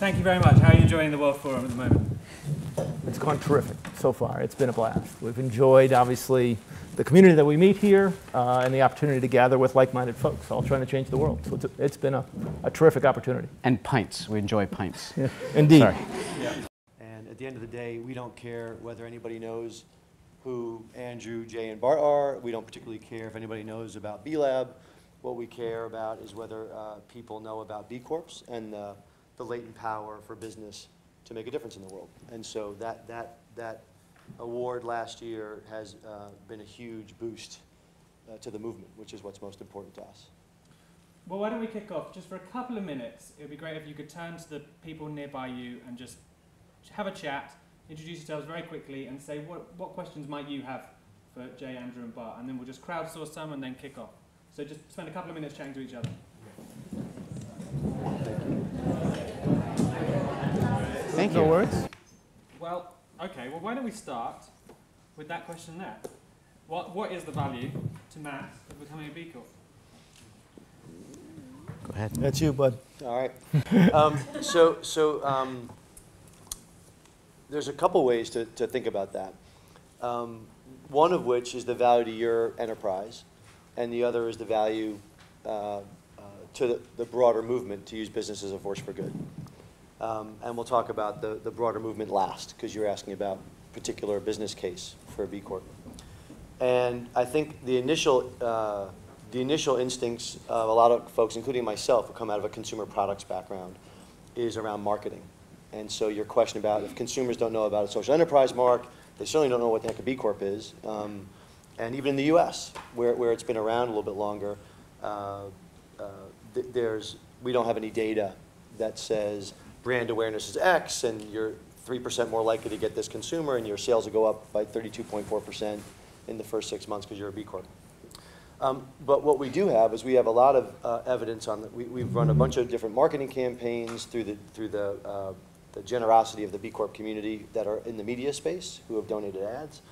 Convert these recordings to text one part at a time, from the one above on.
Thank you very much. How are you enjoying the World Forum at the moment? It's gone terrific so far. It's been a blast. We've enjoyed, obviously, the community that we meet here and the opportunity to gather with like-minded folks, all trying to change the world. So it's been a terrific opportunity. And pints. We enjoy pints. Yeah. Indeed. Sorry. Yeah. And at the end of the day, we don't care whether anybody knows who Andrew, Jay, and Bart are. We don't particularly care if anybody knows about B-Lab. What we care about is whether people know about B Corps and the latent power for business to make a difference in the world. And so that award last year has been a huge boost to the movement, which is what's most important to us. Well, why don't we kick off just for a couple of minutes? It would be great if you could turn to the people nearby you and just have a chat, introduce yourselves very quickly, and say what questions might you have for Jay, Andrew, and Bart, and then we'll just crowdsource some and then kick off. So just spend a couple of minutes chatting to each other. Thank you. No worries. Well, okay. Well, why don't we start with that question there? What is the value to Matt of becoming a B Corp? Go ahead. That's you, bud. All right. There's a couple ways to think about that. One of which is the value to your enterprise, and the other is the value to the broader movement to use business as a force for good. And we'll talk about the broader movement last, because you're asking about particular business case for a B Corp. And I think the initial instincts of a lot of folks, including myself, who come out of a consumer products background, is around marketing. And so your question about if consumers don't know about a social enterprise mark, they certainly don't know what the heck a B Corp is. And even in the US, where it's been around a little bit longer, we don't have any data that says brand awareness is X and you're 3% more likely to get this consumer and your sales will go up by 32.4% in the first 6 months because you're a B Corp. But what we do have is we have a lot of evidence on that. We've run a bunch of different marketing campaigns through the generosity of the B Corp community that are in the media space who have donated ads.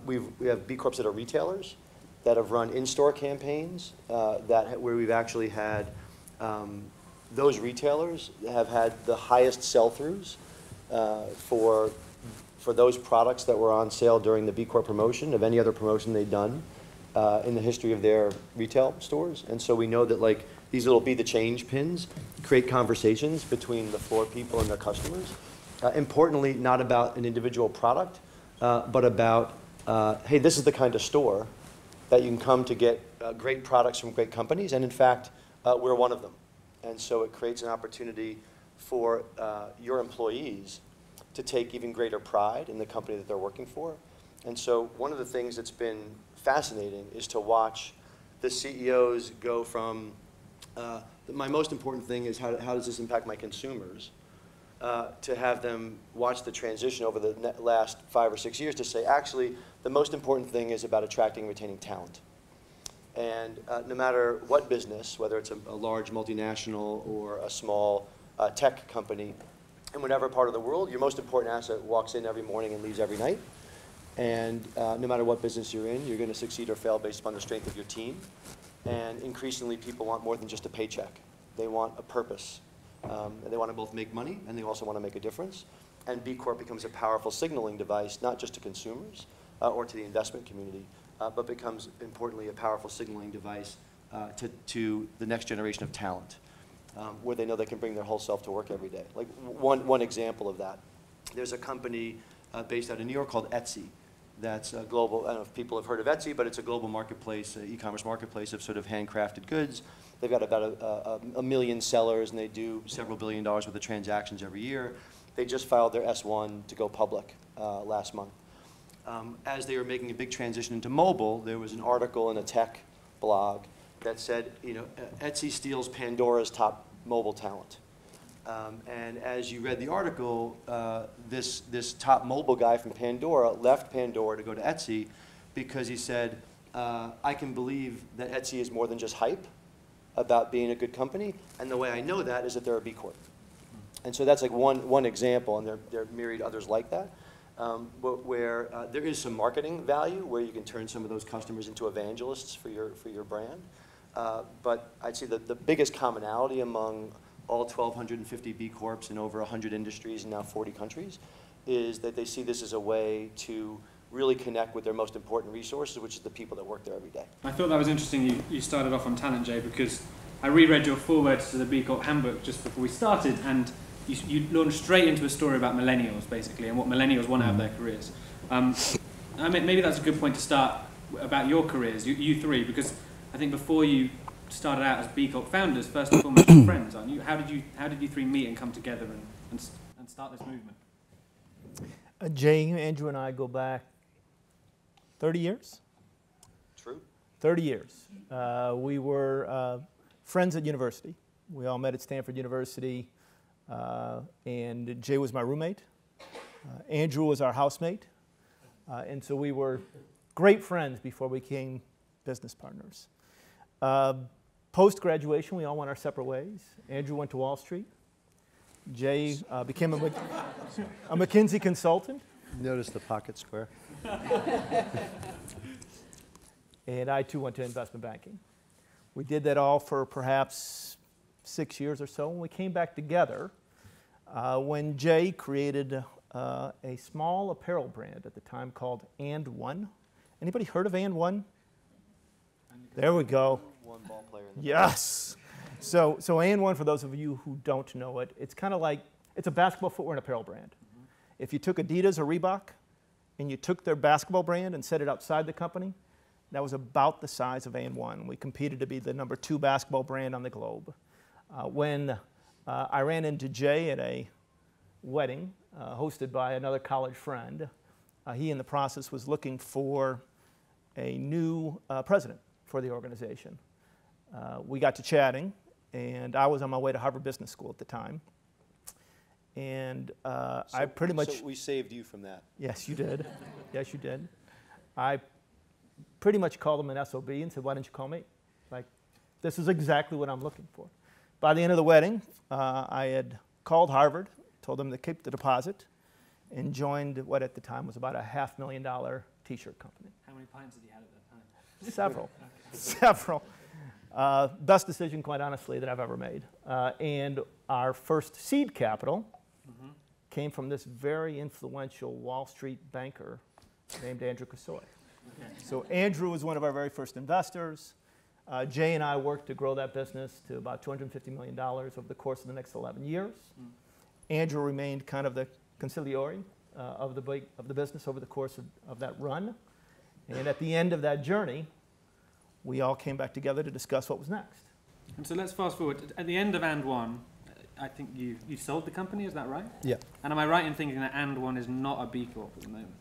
We have B Corps that are retailers that have run in-store campaigns where we've actually had those retailers have had the highest sell-throughs for those products that were on sale during the B Corp promotion of any other promotion they've done in the history of their retail stores. And so we know that like these little be the change pins create conversations between the floor people and their customers. Importantly, not about an individual product, but about, hey, this is the kind of store that you can come to get great products from great companies. And in fact, we're one of them. And so it creates an opportunity for your employees to take even greater pride in the company that they're working for. And so one of the things that's been fascinating is to watch the CEOs go from, my most important thing is how does this impact my consumers, to have them watch the transition over the last 5 or 6 years to say, actually, the most important thing is about attracting and retaining talent. And no matter what business, whether it's a large multinational or a small tech company, in whatever part of the world, your most important asset walks in every morning and leaves every night. And no matter what business you're in, you're going to succeed or fail based upon the strength of your team. And increasingly, people want more than just a paycheck. They want a purpose. And they want to both make money, and they also want to make a difference. And B Corp becomes a powerful signaling device, not just to consumers or to the investment community, but becomes, importantly, a powerful signaling device to the next generation of talent, where they know they can bring their whole self to work every day. Like one example of that, there's a company based out of New York called Etsy. That's a global, I don't know if people have heard of Etsy, but it's a global marketplace, e-commerce marketplace of sort of handcrafted goods. They've got about a million sellers, and they do several $1 billion worth of transactions every year. They just filed their S1 to go public last month. As they were making a big transition into mobile, there was an article in a tech blog that said, Etsy steals Pandora's top mobile talent. And as you read the article, this top mobile guy from Pandora left Pandora to go to Etsy because he said, I can believe that Etsy is more than just hype about being a good company, and the way I know that is that they're a B Corp. And so that's like one example, and there are myriad others like that, where there is some marketing value, where you can turn some of those customers into evangelists for your brand. But I'd say that the biggest commonality among all 1,250 B Corps in over 100 industries and now 40 countries, is that they see this as a way to really connect with their most important resources, which is the people that work there every day. I thought that was interesting you started off on talent, Jay, because I reread your foreword to the B Corp handbook just before we started, and you launched straight into a story about millennials, basically, and what millennials want out of their careers. I mean, maybe that's a good point to start about your careers, you three, because I think before you started out as B Corp founders, first and foremost, you're friends, aren't you? How did you three meet and come together and start this movement? Jay, Andrew, and I go back 30 years? True. 30 years. We were friends at university. We all met at Stanford University, and Jay was my roommate. Andrew was our housemate, and so we were great friends before we became business partners. Post-graduation, we all went our separate ways. Andrew went to Wall Street. Jay became a McKinsey consultant. Notice the pocket square. And I too went to investment banking. We did that all for perhaps 6 years or so. When we came back together, when Jay created a small apparel brand at the time called And One. Anybody heard of And One? There we go. One ball player in the Yes. So And One, for those of you who don't know it, it's kind of like, it's a basketball footwear and apparel brand. If you took Adidas or Reebok and you took their basketball brand and set it outside the company, that was about the size of And One. We competed to be the #2 basketball brand on the globe. When I ran into Jay at a wedding hosted by another college friend, he in the process was looking for a new president for the organization. We got to chatting, and I was on my way to Harvard Business School at the time. And I pretty much... So we saved you from that. Yes, you did. Yes, you did. I pretty much called him an SOB and said, why didn't you call me? Like, this is exactly what I'm looking for. By the end of the wedding, I had called Harvard, told them to keep the deposit, and joined what at the time was about a $500,000 t-shirt company. How many pints did you have at that time? Several. Several. Best decision, quite honestly, that I've ever made. And our first seed capital came from this very influential Wall Street banker named Andrew Kassoy. Okay. So Andrew was one of our very first investors. Jay and I worked to grow that business to about $250 million over the course of the next 11 years. Andrew remained kind of the conciliary of the business over the course of that run. And at the end of that journey, we all came back together to discuss what was next. And so let's fast forward. At the end of And One, I think you sold the company, is that right? Yeah. And am I right in thinking that And One is not a B Corp at the moment?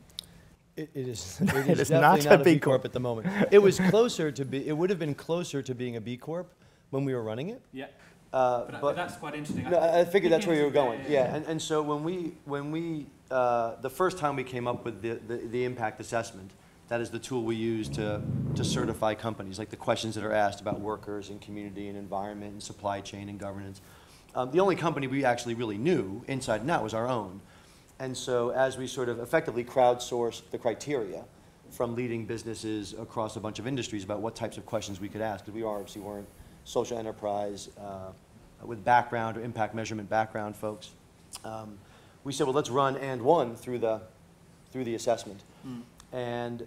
It is is definitely not a not B a B Corp Corp at the moment. It was closer to be. It would have been closer to being a B Corp when we were running it. Yeah. But that's quite interesting. No, I figured that's where you were going. Yeah. And so when we the first time we came up with the impact assessment, that is the tool we use to certify companies, like the questions that are asked about workers and community and environment and supply chain and governance. The only company we actually really knew inside and out was our own. And so as we sort of effectively crowdsourced the criteria from leading businesses across a bunch of industries about what types of questions we could ask, because we obviously weren't social enterprise with background or impact measurement background folks, we said, well, let's run And One through the assessment. And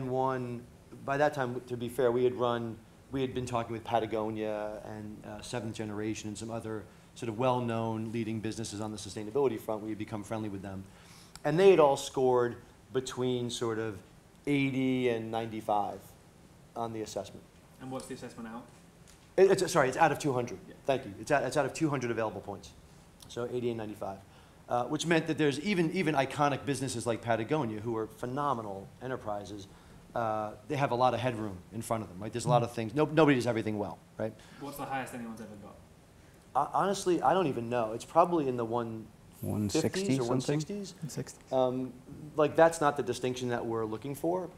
One, by that time, to be fair, we had been talking with Patagonia and Seventh Generation and some other sort of well-known leading businesses on the sustainability front. We had become friendly with them. And they had all scored between sort of 80 and 95 on the assessment. And what's the assessment out? It's out of 200. Yeah. Thank you. It's out of 200 available points. So 80 and 95. Which meant that there's even iconic businesses like Patagonia, who are phenomenal enterprises, they have a lot of headroom in front of them, right? There's a lot of things. Nobody does everything well, right? What's the highest anyone's ever got? Honestly, I don't even know. It's probably in the 160 150s or something? 160s. Like, that's not the distinction that we're looking for.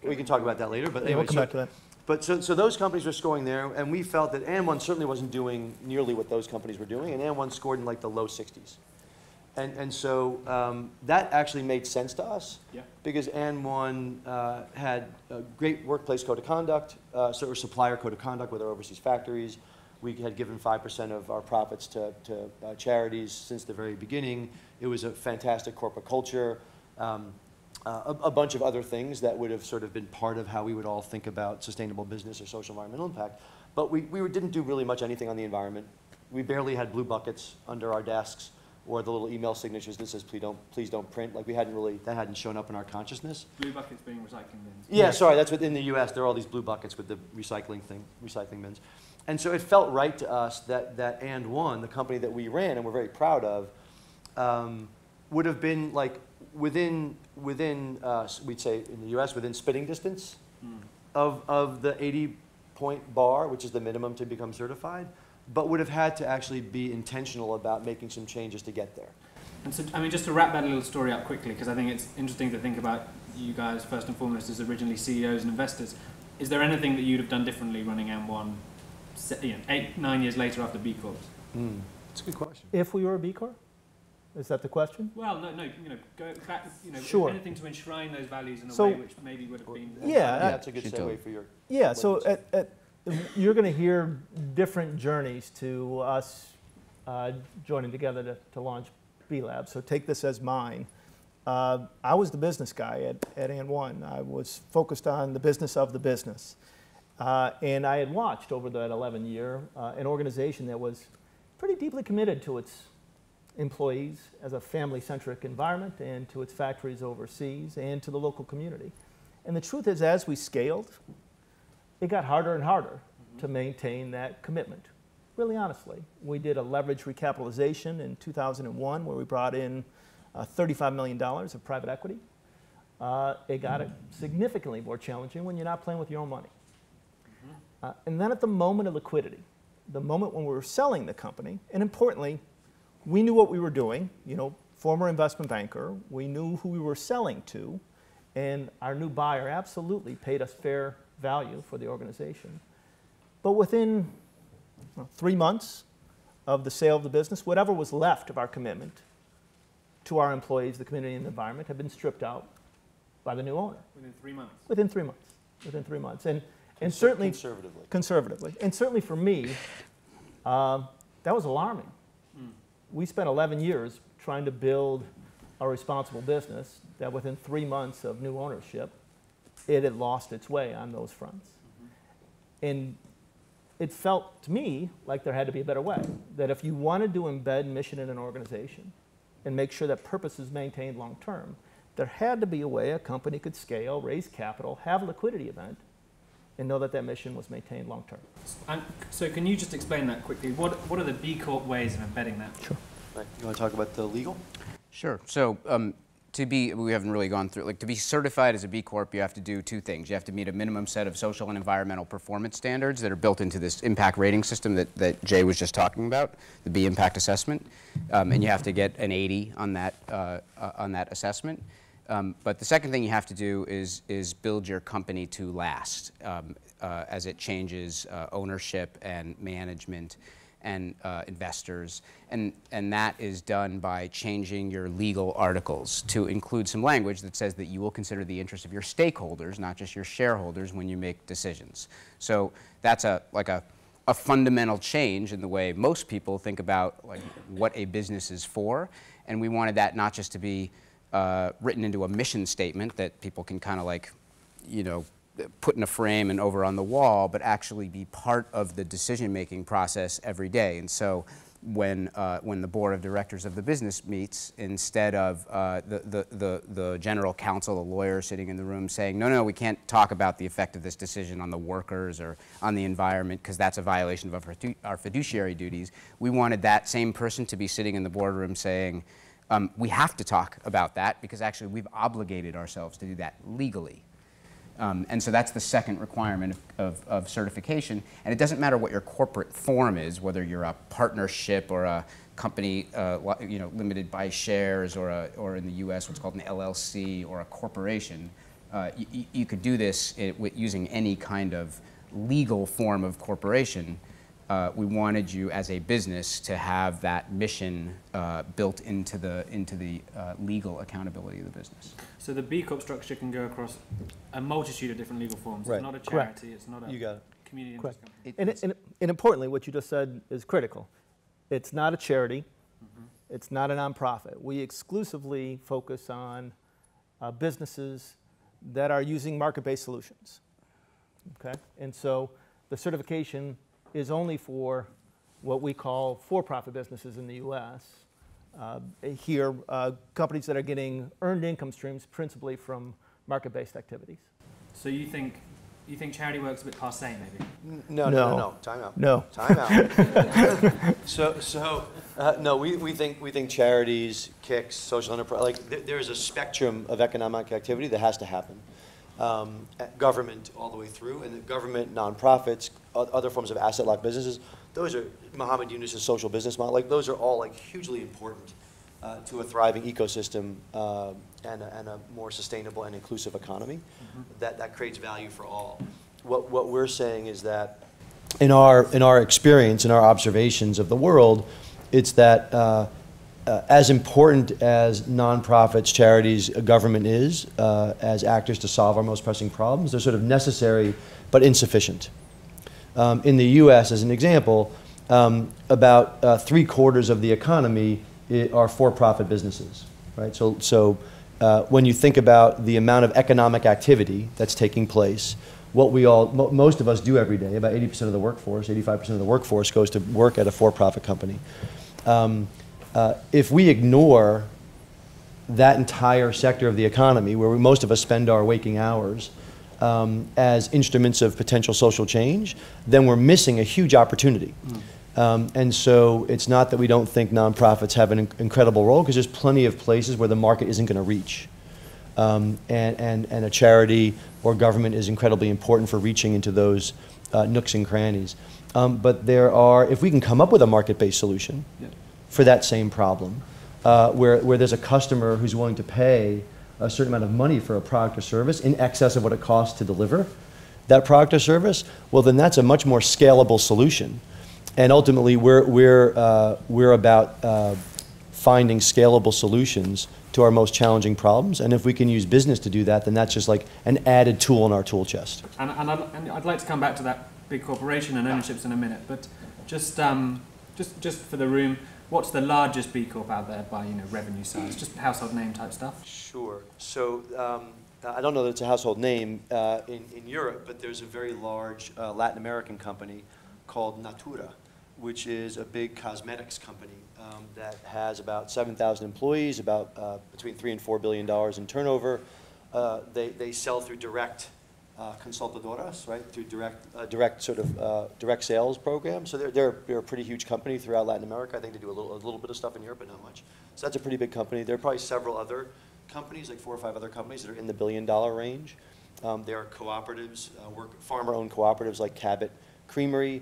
We can talk about that later. But Yeah, anyway, we'll come back to that. But so those companies were scoring there, and we felt that And One certainly wasn't doing nearly what those companies were doing, and And One scored in like the low 60s. And so that actually made sense to us, Yeah. because And One had a great workplace code of conduct, sort of supplier code of conduct with our overseas factories. We had given 5% of our profits to charities since the very beginning. It was a fantastic corporate culture. A bunch of other things that would have sort of been part of how we would all think about sustainable business or social environmental impact. But we didn't do really much anything on the environment. We barely had blue buckets under our desks or the little email signatures that says please don't print. Like that hadn't shown up in our consciousness. Blue buckets being recycling bins. Yeah, sorry, that's within the US. There are all these blue buckets with the recycling bins. And so it felt right to us that And One, the company that we ran and we're very proud of, would have been like within we'd say in the US, within spitting distance of the 80-point bar, which is the minimum to become certified, but would have had to actually be intentional about making some changes to get there. And so, I mean, just to wrap that little story up quickly, because I think it's interesting to think about you guys, first and foremost, as originally CEOs and investors. Is there anything that you'd have done differently running M1 8, 9 years later after B Corps? That's a good question. If we were a B Corp? Is that the question? Well, no, go back, Sure. anything to enshrine those values in a So- way which maybe would have been... Yeah. That's a good segue for your... Yeah, so you're going to hear different journeys to us joining together to launch B Lab. So take this as mine. I was the business guy at And One. I was focused on the business of the business. And I had watched over that 11-year an organization that was pretty deeply committed to its employees as a family-centric environment and to its factories overseas and to the local community. And the truth is, as we scaled, it got harder and harder to maintain that commitment. Really honestly, we did a leverage recapitalization in 2001 where we brought in $35 million of private equity. It got it significantly more challenging when you're not playing with your own money. And then at the moment of liquidity, the moment when we were selling the company, and importantly, we knew what we were doing, former investment banker, we knew who we were selling to, and our new buyer absolutely paid us fair value for the organization. But within 3 months of the sale of the business, whatever was left of our commitment to our employees, the community, and the environment had been stripped out by the new owner. Within 3 months? Within 3 months. Within 3 months. And certainly... Conservatively. And certainly for me, that was alarming. We spent 11 years trying to build a responsible business that within 3 months of new ownership, it had lost its way on those fronts. And it felt to me like there had to be a better way, that if you wanted to embed mission in an organization and make sure that purpose is maintained long term, there had to be a way a company could scale, raise capital, have a liquidity event, and know that that mission was maintained long term. And so can you just explain that quickly? What are the B Corp ways of embedding that? Sure. Right. You want to talk about the legal? Sure. So we haven't really gone through, to be certified as a B Corp, you have to do two things. You have to meet a minimum set of social and environmental performance standards that are built into this impact rating system that Jay was just talking about, the B impact assessment. And you have to get an 80 on that assessment. But the second thing you have to do is build your company to last as it changes ownership and management and investors. And that is done by changing your legal articles to include some language that says that you will consider the interests of your stakeholders, not just your shareholders, when you make decisions. So that's a fundamental change in the way most people think about what a business is for. And we wanted that not just to be written into a mission statement that people can kind of put in a frame and over on the wall, but actually be part of the decision-making process every day. And so when the board of directors of the business meets, instead of the general counsel, the lawyer sitting in the room saying, no, we can't talk about the effect of this decision on the workers or on the environment because that's a violation of our fiduciary duties, we wanted that same person to be sitting in the boardroom saying, we have to talk about that because actually we've obligated ourselves to do that legally. And so that's the second requirement of certification. And it doesn't matter what your corporate form is, whether you're a partnership or a company limited by shares or in the US what's called an LLC or a corporation. You could do this using any kind of legal form of corporation. We wanted you as a business to have that mission built into the legal accountability of the business. So the B Corp structure can go across a multitude of different legal forms. Right. It's not a Correct. charity, it's not a You got it. community Correct. interest company. and importantly, what you just said is critical. It's not a charity. It's not a nonprofit. We exclusively focus on businesses that are using market-based solutions. Okay? And so the certification is only for what we call for-profit businesses in the U.S. Here, companies that are getting earned income streams principally from market-based activities. So you think charity work's a bit passé, maybe? No. Time out. No. Time out. No, we think charities, kicks, social enterprise, like there's a spectrum of economic activity that has to happen. Government all the way through, and the government, nonprofits, other forms of asset-locked businesses, those are Muhammad Yunus's social business model. Like those are all like hugely important to a thriving ecosystem and a more sustainable and inclusive economy that creates value for all. What we're saying is that in our experience, in our observations of the world, it's that as important as nonprofits, charities, government is as actors to solve our most pressing problems, they're sort of necessary but insufficient. In the U.S., as an example, about 3/4 of the economy are for-profit businesses, right? So when you think about the amount of economic activity that's taking place, what most of us do every day, about 80% of the workforce, 85% of the workforce goes to work at a for-profit company. If we ignore that entire sector of the economy, where most of us spend our waking hours, as instruments of potential social change, then we're missing a huge opportunity. And so it's not that we don't think nonprofits have an incredible role, because there's plenty of places where the market isn't going to reach. And a charity or government is incredibly important for reaching into those nooks and crannies. But there are, if we can come up with a market-based solution for that same problem, where there's a customer who's willing to pay a certain amount of money for a product or service in excess of what it costs to deliver that product or service, well, then that's a much more scalable solution. And ultimately, we're about finding scalable solutions to our most challenging problems. And if we can use business to do that, then that's just like an added tool in our tool chest. And I'd like to come back to that big corporation and ownerships in a minute, but just for the room, what's the largest B Corp out there by revenue size? Just household name type stuff. Sure. So I don't know that it's a household name in Europe, but there's a very large Latin American company called Natura, which is a big cosmetics company that has about 7,000 employees, about between $3 and $4 billion in turnover. They sell through direct consultadoras, right? Through direct sales programs. So they're a pretty huge company throughout Latin America. I think they do a little bit of stuff in Europe, but not much. So that's a pretty big company. There are probably several other companies, like 4 or 5 other companies that are in the $1 billion range. There are cooperatives, farmer-owned cooperatives like Cabot Creamery.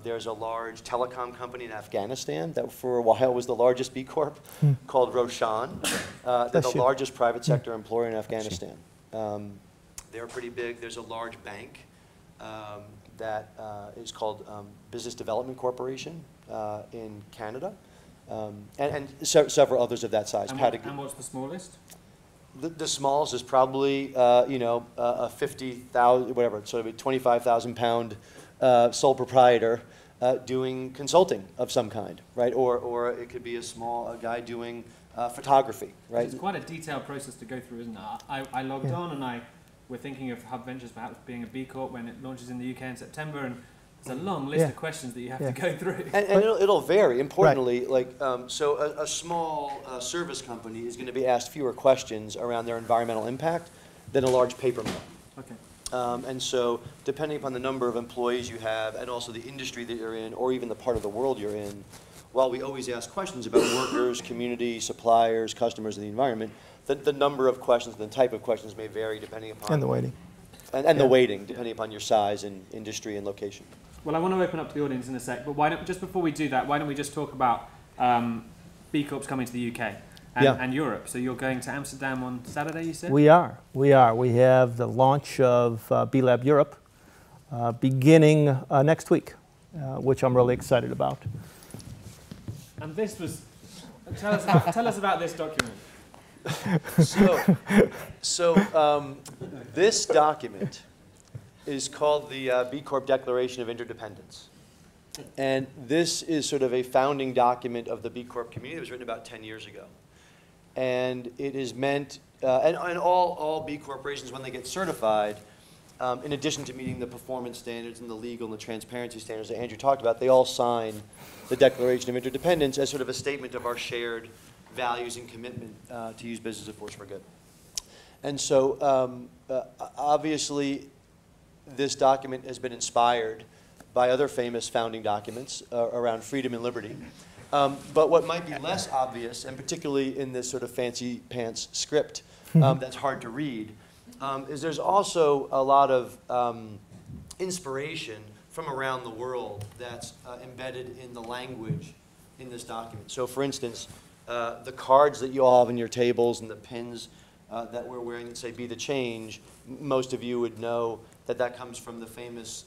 There's a large telecom company in Afghanistan that for a while was the largest B Corp called Roshan. They're the largest private sector employer in Afghanistan. They're pretty big. There's a large bank that is called Business Development Corporation in Canada, and several others of that size. And what's the smallest? The smallest is probably a 50,000, whatever, sort of a 25,000 pound sole proprietor doing consulting of some kind, right? Or it could be a guy doing photography, right? It's quite a detailed process to go through, isn't it? I logged on and we're thinking of Hub Ventures perhaps being a B Corp when it launches in the UK in September, and there's a long list of questions that you have to go through. And it'll vary. Importantly, so a small service company is going to be asked fewer questions around their environmental impact than a large paper mill. Okay. And so depending upon the number of employees you have and also the industry that you're in or even the part of the world you're in, while we always ask questions about workers, community, suppliers, customers, and the environment, the number of questions, the type of questions may vary depending upon... And the weighting. And the weighting, depending upon your size and industry and location. Well, I want to open up to the audience in a sec, but just before we do that, why don't we just talk about B Corps coming to the UK and Europe? So you're going to Amsterdam on Saturday, you said? We are. We have the launch of B Lab Europe beginning next week, which I'm really excited about. And this was... Tell us about this document. So this document is called the B Corp Declaration of Interdependence. And this is sort of a founding document of the B Corp community. It was written about 10 years ago. And it is meant, and all B corporations, when they get certified, in addition to meeting the performance standards and the legal and the transparency standards that Andrew talked about, they all sign the Declaration of Interdependence as sort of a statement of our shared values and commitment to use business as a force for good. And so obviously this document has been inspired by other famous founding documents around freedom and liberty. But what might be less obvious, and particularly in this sort of fancy pants script that's hard to read, is there's also a lot of inspiration from around the world that's embedded in the language in this document. So for instance, the cards that you all have on your tables and the pins that we're wearing that say "Be the Change," most of you would know that that comes from the famous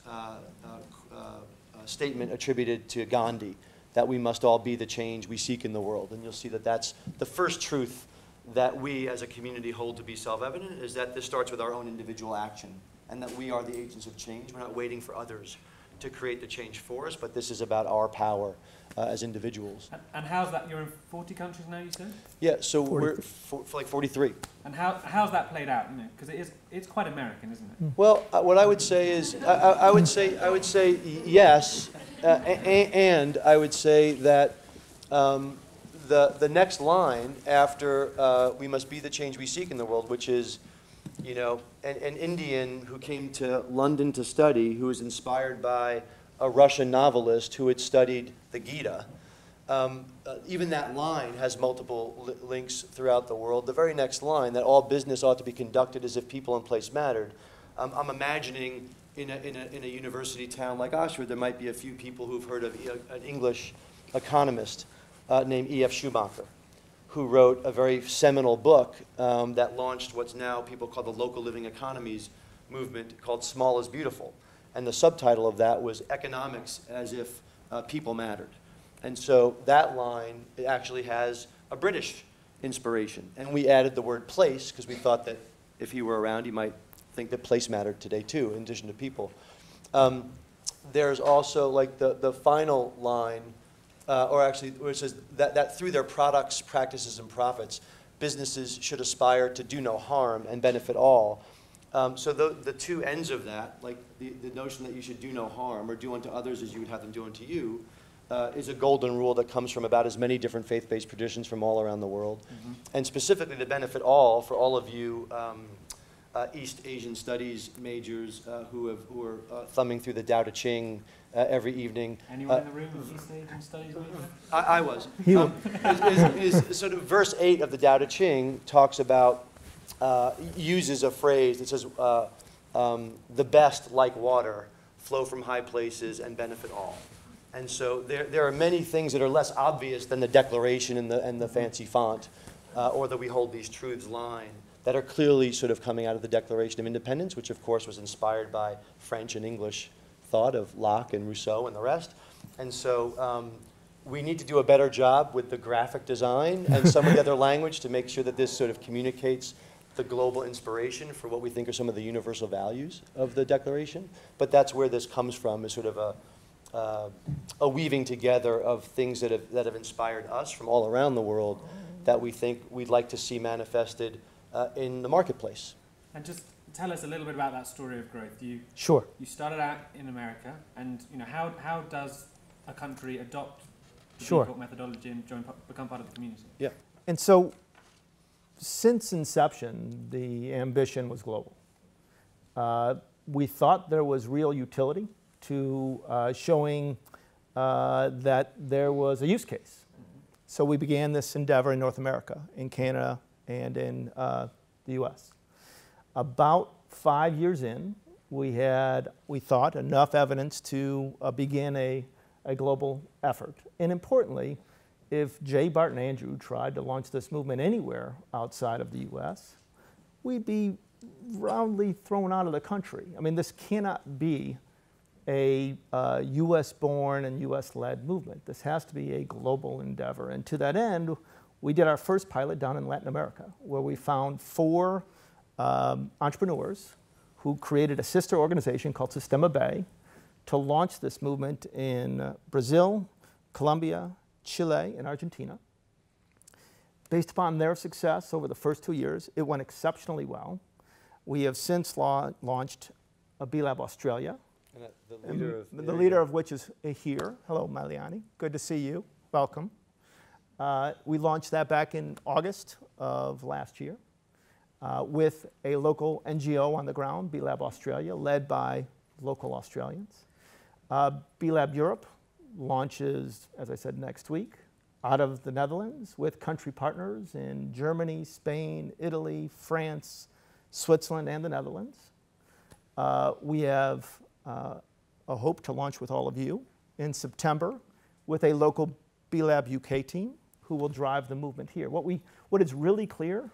statement attributed to Gandhi, that we must all be the change we seek in the world. And you'll see that that's the first truth that we as a community hold to be self-evident, is that this starts with our own individual action, and that we are the agents of change. We're not waiting for others to create the change for us, but this is about our power as individuals. And how's that? You're in 40 countries now, you said? Yeah, so we're for like 43. And how's that played out? You know, because it's quite American, isn't it? Well, what I would say is, I would say yes, and I would say that the next line after "we must be the change we seek in the world," which is, you know, an Indian who came to London to study, who was inspired by a Russian novelist who had studied the Gita. Even that line has multiple links throughout the world. The very next line, that all business ought to be conducted as if people and place mattered. I'm imagining in a university town like Oxford, there might be a few people who've heard of an English economist named E.F. Schumacher, who wrote a very seminal book that launched what's now people call the local living economies movement, called Small is Beautiful. And the subtitle of that was Economics as if People Mattered. And so that line, it actually has a British inspiration. And we added the word place because we thought that if he were around, he might think that place mattered today too, in addition to people. There's also like the final line, or actually where it says that through their products, practices, and profits, businesses should aspire to do no harm and benefit all. So the two ends of that, like the notion that you should do no harm or do unto others as you would have them do unto you, is a golden rule that comes from about as many different faith-based traditions from all around the world. Mm-hmm. And specifically to benefit all, for all of you East Asian studies majors who are thumbing through the Tao Te Ching every evening. Anyone in the room with East Asian studies major? I was. Is sort of verse 8 of the Tao Te Ching talks about, uses a phrase that says, the best, like water, flow from high places and benefit all. And so there are many things that are less obvious than the declaration and the fancy font, or that we hold these truths line, that are clearly sort of coming out of the Declaration of Independence, which of course was inspired by French and English thought of Locke and Rousseau and the rest. And so we need to do a better job with the graphic design and some of the other language to make sure that this sort of communicates the global inspiration for what we think are some of the universal values of the Declaration. But that's where this comes from, is sort of a weaving together of things that have inspired us from all around the world that we think we'd like to see manifested in the marketplace. And just tell us a little bit about that story of growth. Sure. You started out in America, and you know how does a country adopt the B Corp methodology and become part of the community? Yeah. And so, since inception, the ambition was global. We thought there was real utility to showing that there was a use case. So we began this endeavor in North America, in Canada, and in the US. About 5 years in, we thought, enough evidence to begin a global effort. And importantly, if Jay, Bart, and Andrew tried to launch this movement anywhere outside of the US, we'd be roundly thrown out of the country. I mean, this cannot be a US-born and US-led movement. This has to be a global endeavor. And to that end, we did our first pilot down in Latin America, where we found 4 entrepreneurs who created a sister organization called Sistema Bay to launch this movement in Brazil, Colombia, Chile, and Argentina. Based upon their success over the first 2 years, it went exceptionally well. We have since launched a B-Lab Australia, the leader of which is here. Hello, Maliani. Good to see you. Welcome. We launched that back in August of last year with a local NGO on the ground, B-Lab Australia, led by local Australians. B-Lab Europe launches, as I said, next week out of the Netherlands with country partners in Germany, Spain, Italy, France, Switzerland, and the Netherlands. We have a hope to launch with all of you in September with a local B-Lab UK team who will drive the movement here. What is really clear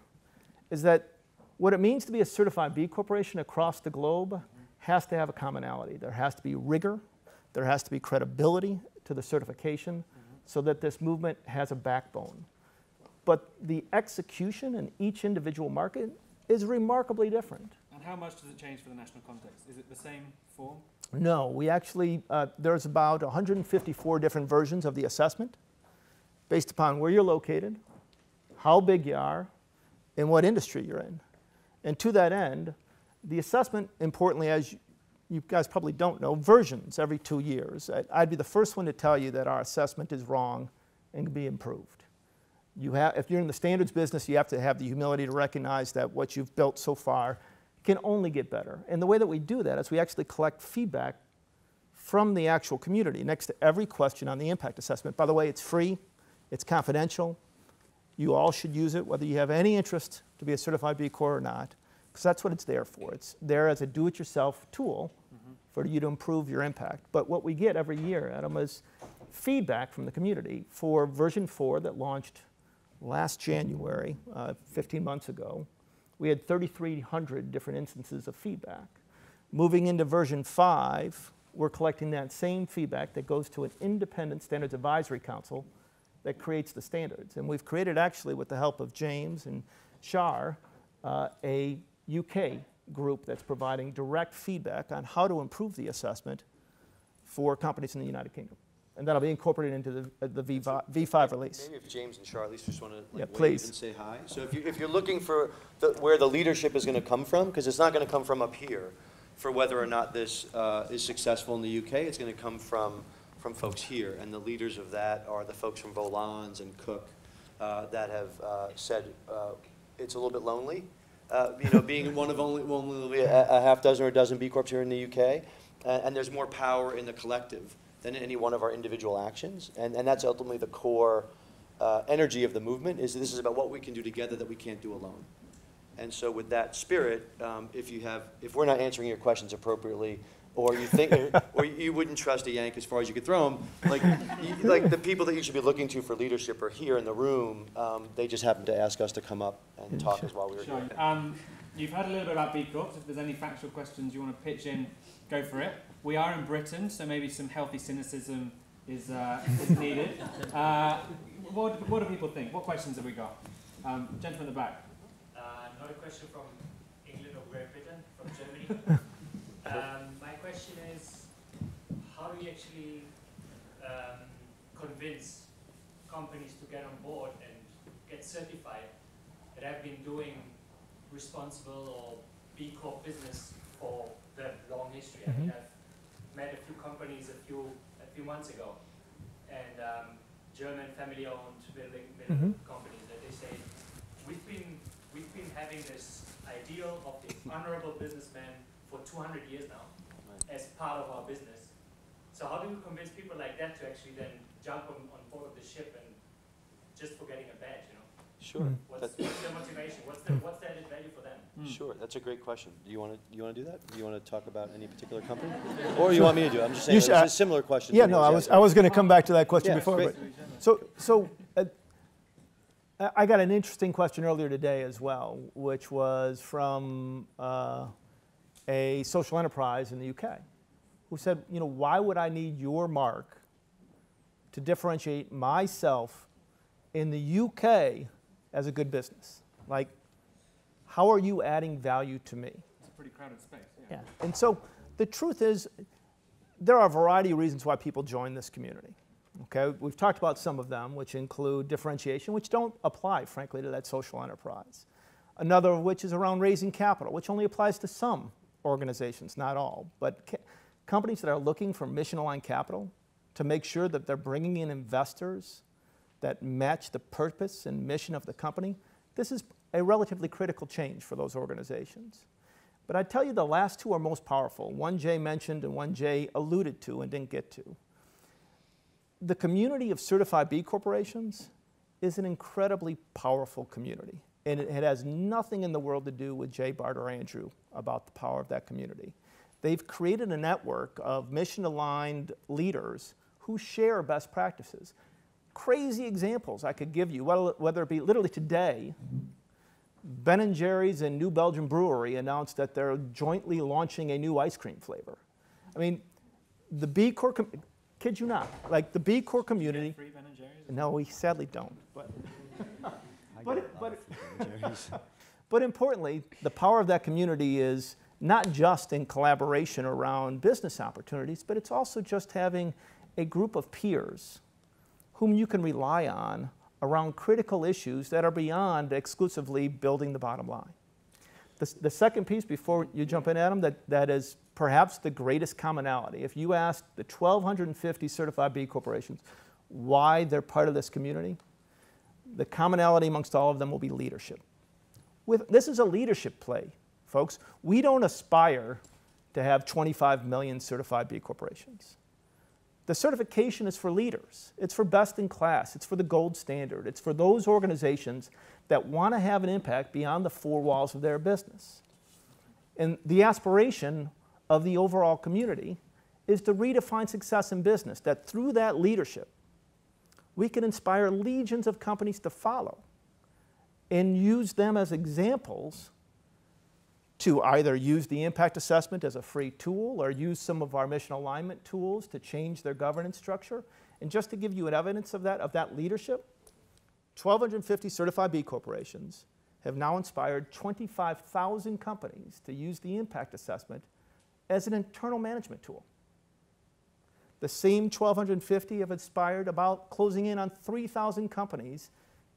is that what it means to be a certified B Corporation across the globe has to have a commonality. There has to be rigor, there has to be credibility to the certification so that this movement has a backbone. But the execution in each individual market is remarkably different. And how much does it change for the national context? Is it the same form? No, we actually, there's about 154 different versions of the assessment based upon where you're located, how big you are, and what industry you're in. And to that end, the assessment, importantly, as you guys probably don't know, versions every 2 years. I'd be the first one to tell you that our assessment is wrong and can be improved. If you're in the standards business, you have to have the humility to recognize that what you've built so far can only get better. And the way that we do that is we actually collect feedback from the actual community next to every question on the impact assessment. By the way, it's free, it's confidential. You all should use it, whether you have any interest to be a certified B Corp or not, because that's what it's there for. It's there as a do-it-yourself tool for you to improve your impact. But what we get every year, Adam, is feedback from the community for version 4 that launched last January, 15 months ago. We had 3,300 different instances of feedback. Moving into version 5, we're collecting that same feedback that goes to an independent standards advisory council that creates the standards. And we've created, actually, with the help of James and Shar, a UK group that's providing direct feedback on how to improve the assessment for companies in the United Kingdom. And that'll be incorporated into the V5 release. Maybe if James and Char at least just want to Yeah, wave please. and say hi. So if you're looking for where the leadership is going to come from, because it's not going to come from up here for whether or not this is successful in the UK, it's going to come from folks here. And the leaders of that are the folks from Volans and Cook that have said it's a little bit lonely, being one of only a half dozen or a dozen B Corps here in the UK. And there's more power in the collective than any one of our individual actions. And that's ultimately the core energy of the movement, is this is about what we can do together that we can't do alone. And so with that spirit, if we're not answering your questions appropriately, or you think, or you wouldn't trust a Yank as far as you could throw them, like the people that you should be looking to for leadership are here in the room. They just happened to ask us to come up and talk as while we were here. You've heard a little bit about B Corps. If there's any factual questions you want to pitch in, go for it. We are in Britain, so maybe some healthy cynicism is needed. What do people think? What questions have we got? Gentleman in the back. Not a question from England or Great Britain, from Germany. My question is, how do you actually convince companies to get on board and get certified that have been doing responsible or B Corp business for the long history? I mean, I've met a few companies a few months ago, and German family-owned building companies that they say, we've been having this ideal of the honorable businessman for 200 years now as part of our business. So how do you convince people like that to actually then jump on board of the ship and just for getting a badge, Sure. What's their motivation? What's the added value for them? Sure, that's a great question. Do you want to do that? Do you want to talk about any particular company, or you want me to do it? I'm just saying it's a similar question. Yeah, no, I was going to come back to that question before. Great. But, I got an interesting question earlier today as well, which was from a social enterprise in the UK, who said, why would I need your mark to differentiate myself in the UK as a good business? Like, how are you adding value to me? It's a pretty crowded space. Yeah. And so the truth is, there are a variety of reasons why people join this community. Okay, we've talked about some of them, which include differentiation, which don't apply, frankly, to that social enterprise. Another of which is around raising capital, which only applies to some organizations, not all. But companies that are looking for mission-aligned capital to make sure that they're bringing in investors that match the purpose and mission of the company, this is a relatively critical change for those organizations. But I tell you the last two are most powerful. One Jay mentioned and one Jay alluded to and didn't get to. The community of certified B corporations is an incredibly powerful community. And it has nothing in the world to do with Jay, Bart, or Andrew about the power of that community. They've created a network of mission-aligned leaders who share best practices. Crazy examples I could give you, whether it be literally today, Ben & Jerry's and New Belgium Brewery announced that they're jointly launching a new ice cream flavor. I mean, the B Corp, kid you not, like the B Corp community. Free Ben & Jerry's? No, we sadly don't. But importantly, the power of that community is not just in collaboration around business opportunities, but it's also just having a group of peers whom you can rely on around critical issues that are beyond exclusively building the bottom line. The second piece, before you jump in, Adam, that is perhaps the greatest commonality. If you ask the 1,250 certified B corporations why they're part of this community, the commonality amongst all of them will be leadership. This is a leadership play, folks. We don't aspire to have 25 million certified B corporations. The certification is for leaders. It's for best in class. It's for the gold standard. It's for those organizations that want to have an impact beyond the four walls of their business. And the aspiration of the overall community is to redefine success in business, that through that leadership, we can inspire legions of companies to follow and use them as examples to either use the impact assessment as a free tool or use some of our mission alignment tools to change their governance structure. And just to give you an evidence of that leadership, 1,250 certified B corporations have now inspired 25,000 companies to use the impact assessment as an internal management tool. The same 1,250 have inspired about closing in on 3,000 companies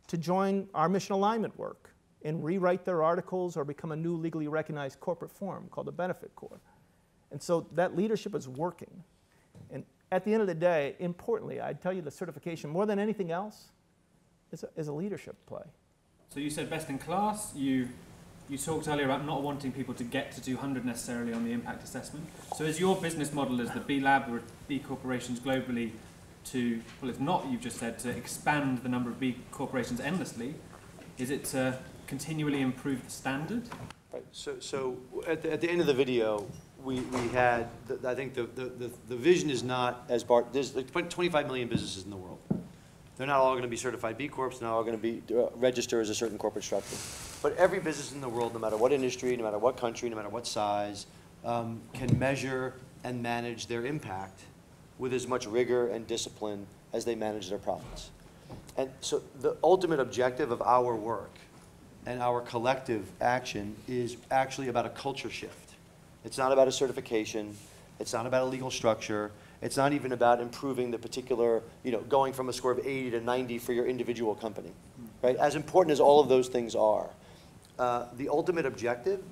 to join our mission alignment work and rewrite their articles or become a new legally recognized corporate form called the Benefit Corps. And so that leadership is working. And at the end of the day, importantly, I'd tell you the certification, more than anything else, is a leadership play. So you said best in class. You talked earlier about not wanting people to get to 200 necessarily on the impact assessment. So is your business model as the B Lab or B corporations globally to, well, it's not, you've just said, to expand the number of B corporations endlessly? Is it to continually improve the standard? Right. So at the end of the video, we had, I think the vision is not, as Bart, there's like 25 million businesses in the world. They're not all going to be certified B Corps, they're not all going to be register as a certain corporate structure. But every business in the world, no matter what industry, no matter what country, no matter what size, can measure and manage their impact with as much rigor and discipline as they manage their profits. And so the ultimate objective of our work and our collective action is actually about a culture shift. It's not about a certification. It's not about a legal structure. It's not even about improving the particular, going from a score of 80 to 90 for your individual company, right? As important as all of those things are, the ultimate objective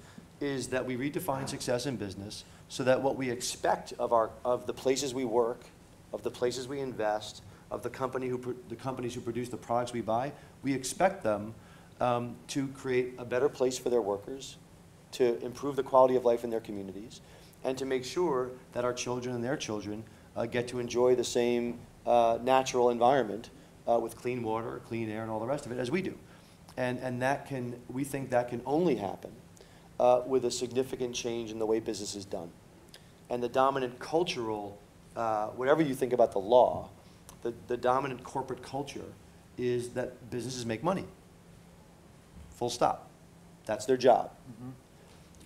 is that we redefine success in business so that what we expect of the places we work, of the places we invest, of the companies who produce the products we buy, we expect them to create a better place for their workers, to improve the quality of life in their communities, and to make sure that our children and their children get to enjoy the same natural environment with clean water, clean air, and all the rest of it as we do. And we think that can only happen with a significant change in the way business is done. And the dominant cultural, whatever you think about the law, the dominant corporate culture is that businesses make money. Full stop. That's their job. Mm-hmm.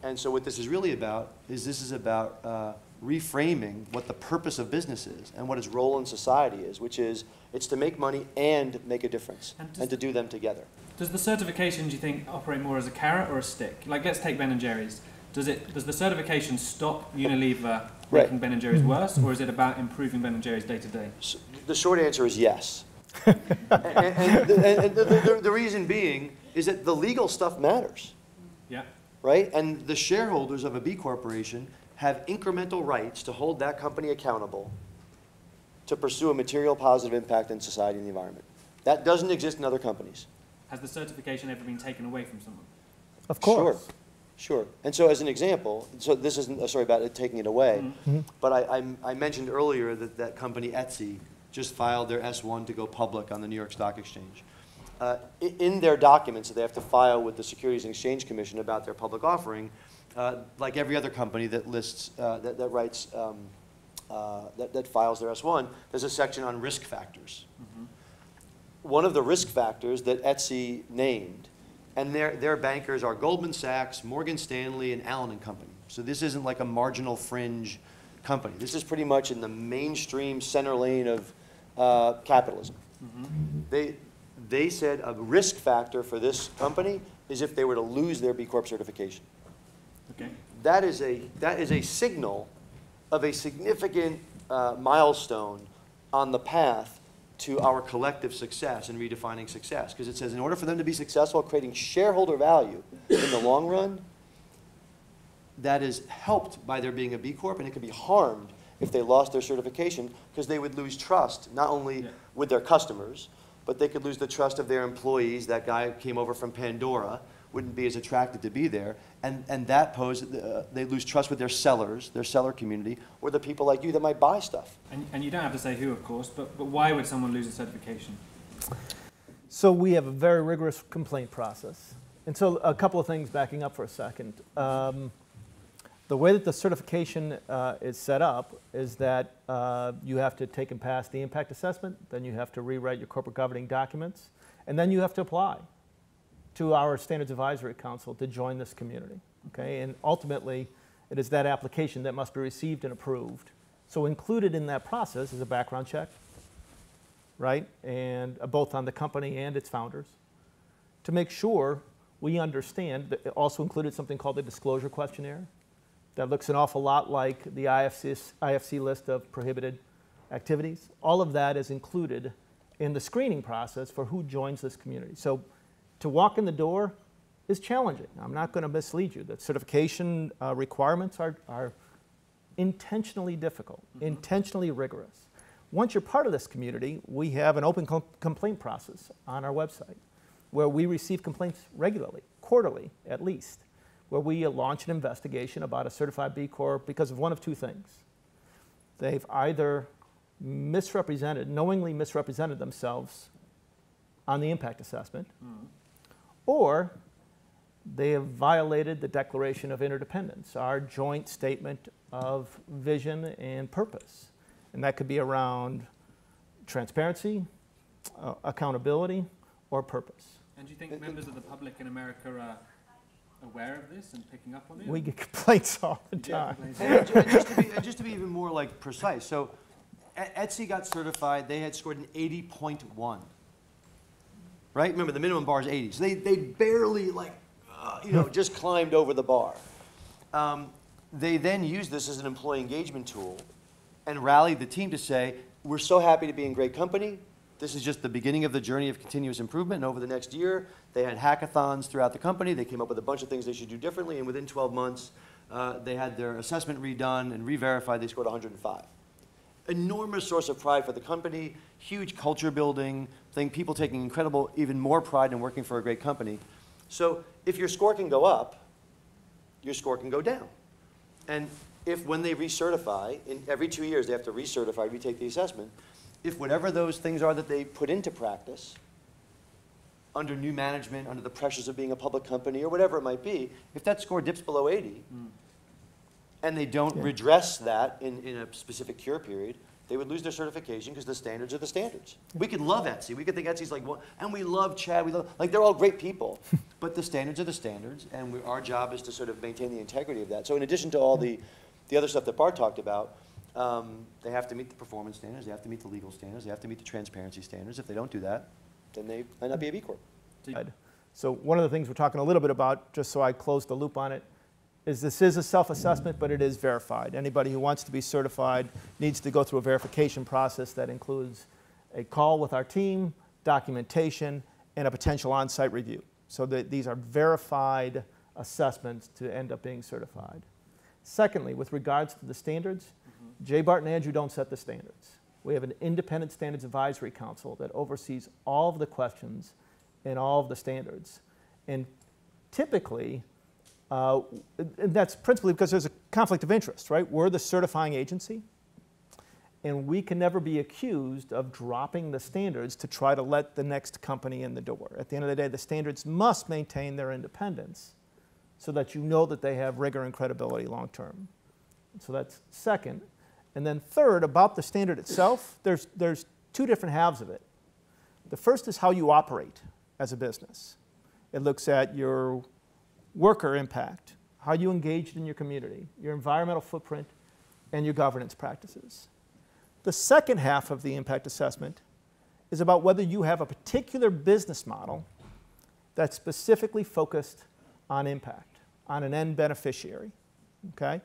And so what this is really about is reframing what the purpose of business is and what its role in society is, which is it's to make money and make a difference and to do them together. Does the certification, do you think, operate more as a carrot or a stick? Like, let's take Ben & Jerry's. Does the certification stop Unilever Right. making Ben & Jerry's worse, or is it about improving Ben & Jerry's day to day? So the short answer is yes. and the reason being is that the legal stuff matters, Yeah. right? And the shareholders of a B corporation have incremental rights to hold that company accountable to pursue a material positive impact in society and the environment. That doesn't exist in other companies. Has the certification ever been taken away from someone? Of course. Sure, sure. And so as an example, so this isn't a story about it taking it away, but I mentioned earlier that that company Etsy just filed their S-1 to go public on the New York Stock Exchange. In their documents that they have to file with the Securities and Exchange Commission about their public offering, like every other company that lists, that writes, that files their S-1, there's a section on risk factors. One of the risk factors that Etsy named, and their bankers are Goldman Sachs, Morgan Stanley, and Allen & Company. So this isn't like a marginal fringe company. This is pretty much in the mainstream center lane of capitalism. They said a risk factor for this company is if they were to lose their B Corp certification. Okay. That is a signal of a significant milestone on the path to our collective success and redefining success. Because it says in order for them to be successful at creating shareholder value in the long run, that is helped by there being a B Corp, and it could be harmed if they lost their certification, because they would lose trust, not only with their customers, but they could lose the trust of their employees. That guy came over from Pandora, wouldn't be as attracted to be there, and that they lose trust with their sellers, their seller community, or the people like you that might buy stuff. And you don't have to say who, of course, but why would someone lose a certification? So we have a very rigorous complaint process. And so a couple of things backing up for a second. The way that the certification is set up is that you have to take and pass the impact assessment, then you have to rewrite your corporate governing documents, and then you have to apply to our Standards Advisory Council to join this community. Okay? And ultimately, it is that application that must be received and approved. So included in that process is a background check, right? And both on the company and its founders, to make sure we understand. That it also included something called the disclosure questionnaire that looks an awful lot like the IFC list of prohibited activities. All of that is included in the screening process for who joins this community. So to walk in the door is challenging. I'm not going to mislead you. The certification requirements are intentionally difficult, intentionally rigorous. Once you're part of this community, we have an open complaint process on our website where we receive complaints regularly, quarterly at least, where we launch an investigation about a certified B Corp because of one of two things. They've either knowingly misrepresented themselves on the impact assessment, or they have violated the Declaration of Interdependence, our joint statement of vision and purpose. And that could be around transparency, accountability, or purpose. And do you think members of the public in America are aware of this and picking up on it? We get complaints all the time. And just to be even more like precise, so Etsy got certified, they had scored an 80.1. Right? Remember, the minimum bar is 80. So they barely, just climbed over the bar. They then used this as an employee engagement tool and rallied the team to say, we're so happy to be in great company. This is just the beginning of the journey of continuous improvement. And over the next year, they had hackathons throughout the company. They came up with a bunch of things they should do differently. And within 12 months, they had their assessment redone and re-verified. They scored 105. Enormous source of pride for the company, huge culture building thing, people taking incredible, even more pride in working for a great company. So if your score can go up, your score can go down. And if when they recertify, every 2 years they have to recertify, retake the assessment, if whatever those things are that they put into practice, under new management, under the pressures of being a public company, or whatever it might be, if that score dips below 80, and they don't redress that in a specific cure period, they would lose their certification because the standards are the standards. We could love Etsy. We could think Etsy's like, well, and we love Chad. They're all great people. But the standards are the standards, and our job is to sort of maintain the integrity of that. So in addition to all the other stuff that Bart talked about, they have to meet the performance standards. They have to meet the legal standards. They have to meet the transparency standards. If they don't do that, then they might not be a B Corp. So one of the things we're talking a little bit about, just so I close the loop on it, is this is a self-assessment, but it is verified. Anybody who wants to be certified needs to go through a verification process that includes a call with our team, documentation, and a potential on-site review. So that these are verified assessments to end up being certified. Secondly, with regards to the standards, Jay, Bart, and Andrew don't set the standards. We have an independent standards advisory council that oversees all of the questions and all of the standards. And typically, and that's principally because there's a conflict of interest, right? We're the certifying agency, and we can never be accused of dropping the standards to try to let the next company in the door. At the end of the day, the standards must maintain their independence so that you know that they have rigor and credibility long term. So that's second. And then third, about the standard itself, there's two different halves of it. The first is how you operate as a business. It looks at your worker impact, how you engaged in your community, your environmental footprint, and your governance practices. The second half of the impact assessment is about whether you have a particular business model that's specifically focused on impact, on an end beneficiary, okay?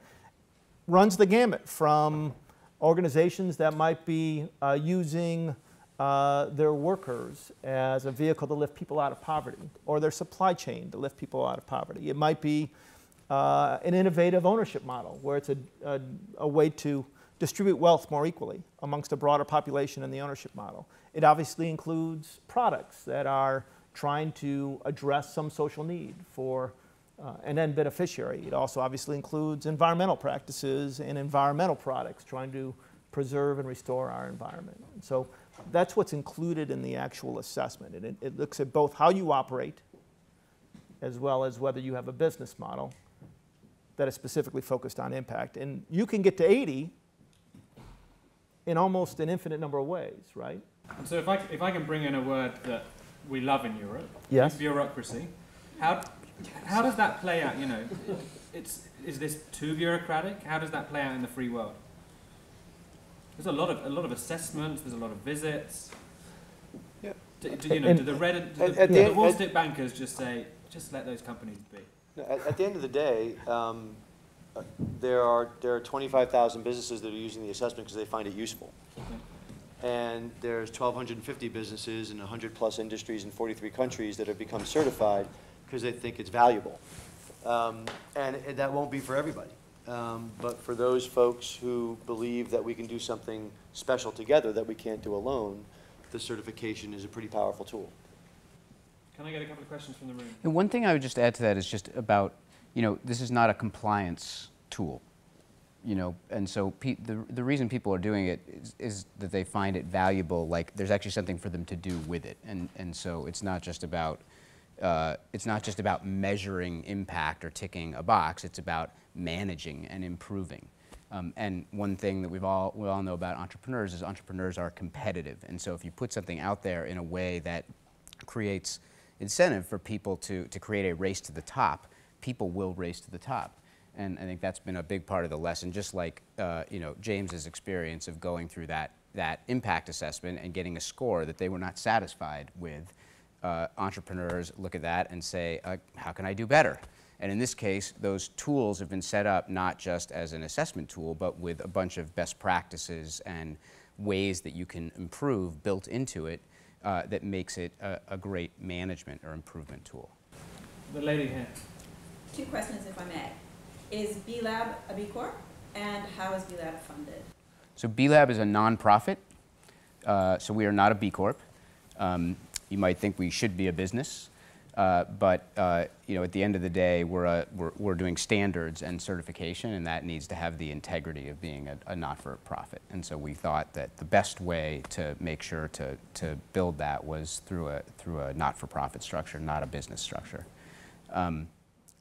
Runs the gamut from organizations that might be using their workers as a vehicle to lift people out of poverty, or their supply chain to lift people out of poverty. It might be an innovative ownership model where it's a way to distribute wealth more equally amongst a broader population in the ownership model. It obviously includes products that are trying to address some social need for an end beneficiary. It also obviously includes environmental practices and environmental products trying to preserve and restore our environment. And so that's what's included in the actual assessment. And it looks at both how you operate as well as whether you have a business model that is specifically focused on impact. And you can get to 80 in almost an infinite number of ways, right? And so if I can bring in a word that we love in Europe, yes, bureaucracy, how does that play out? You know, is this too bureaucratic? How does that play out in the free world? There's a lot of assessments. There's a lot of visits. Yeah. Do the Wall Street bankers just say, just let those companies be? At the end of the day, there are 25,000 businesses that are using the assessment because they find it useful. Okay. And there's 1,250 businesses in 100+ industries in 43 countries that have become certified because they think it's valuable. And that won't be for everybody. But for those folks who believe that we can do something special together that we can't do alone, the certification is a pretty powerful tool. Can I get a couple of questions from the room? And one thing I would just add to that is just about, this is not a compliance tool, and so the reason people are doing it is that they find it valuable, like there's actually something for them to do with it, and so it's not just about measuring impact or ticking a box, it's about managing and improving. And one thing that we all know about entrepreneurs is entrepreneurs are competitive, and so if you put something out there in a way that creates incentive for people to create a race to the top, people will race to the top. And I think that's been a big part of the lesson, just like James's experience of going through that impact assessment and getting a score that they were not satisfied with. Entrepreneurs look at that and say, how can I do better? And in this case, those tools have been set up not just as an assessment tool, but with a bunch of best practices and ways that you can improve built into it that makes it a great management or improvement tool. The lady here. 2 questions, if I may. Is B-Lab a B Corp? And how is B-Lab funded? So B-Lab is a nonprofit. So we are not a B Corp. You might think we should be a business. But at the end of the day, we're doing standards and certification, and that needs to have the integrity of being a not-for-profit. And so we thought that the best way to make sure to build that was through a not-for-profit structure, not a business structure.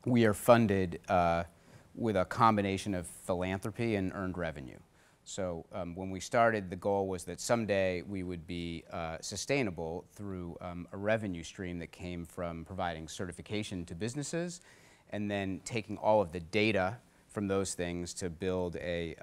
We are funded with a combination of philanthropy and earned revenue. So when we started, the goal was that someday we would be sustainable through a revenue stream that came from providing certification to businesses and then taking all of the data from those things to build a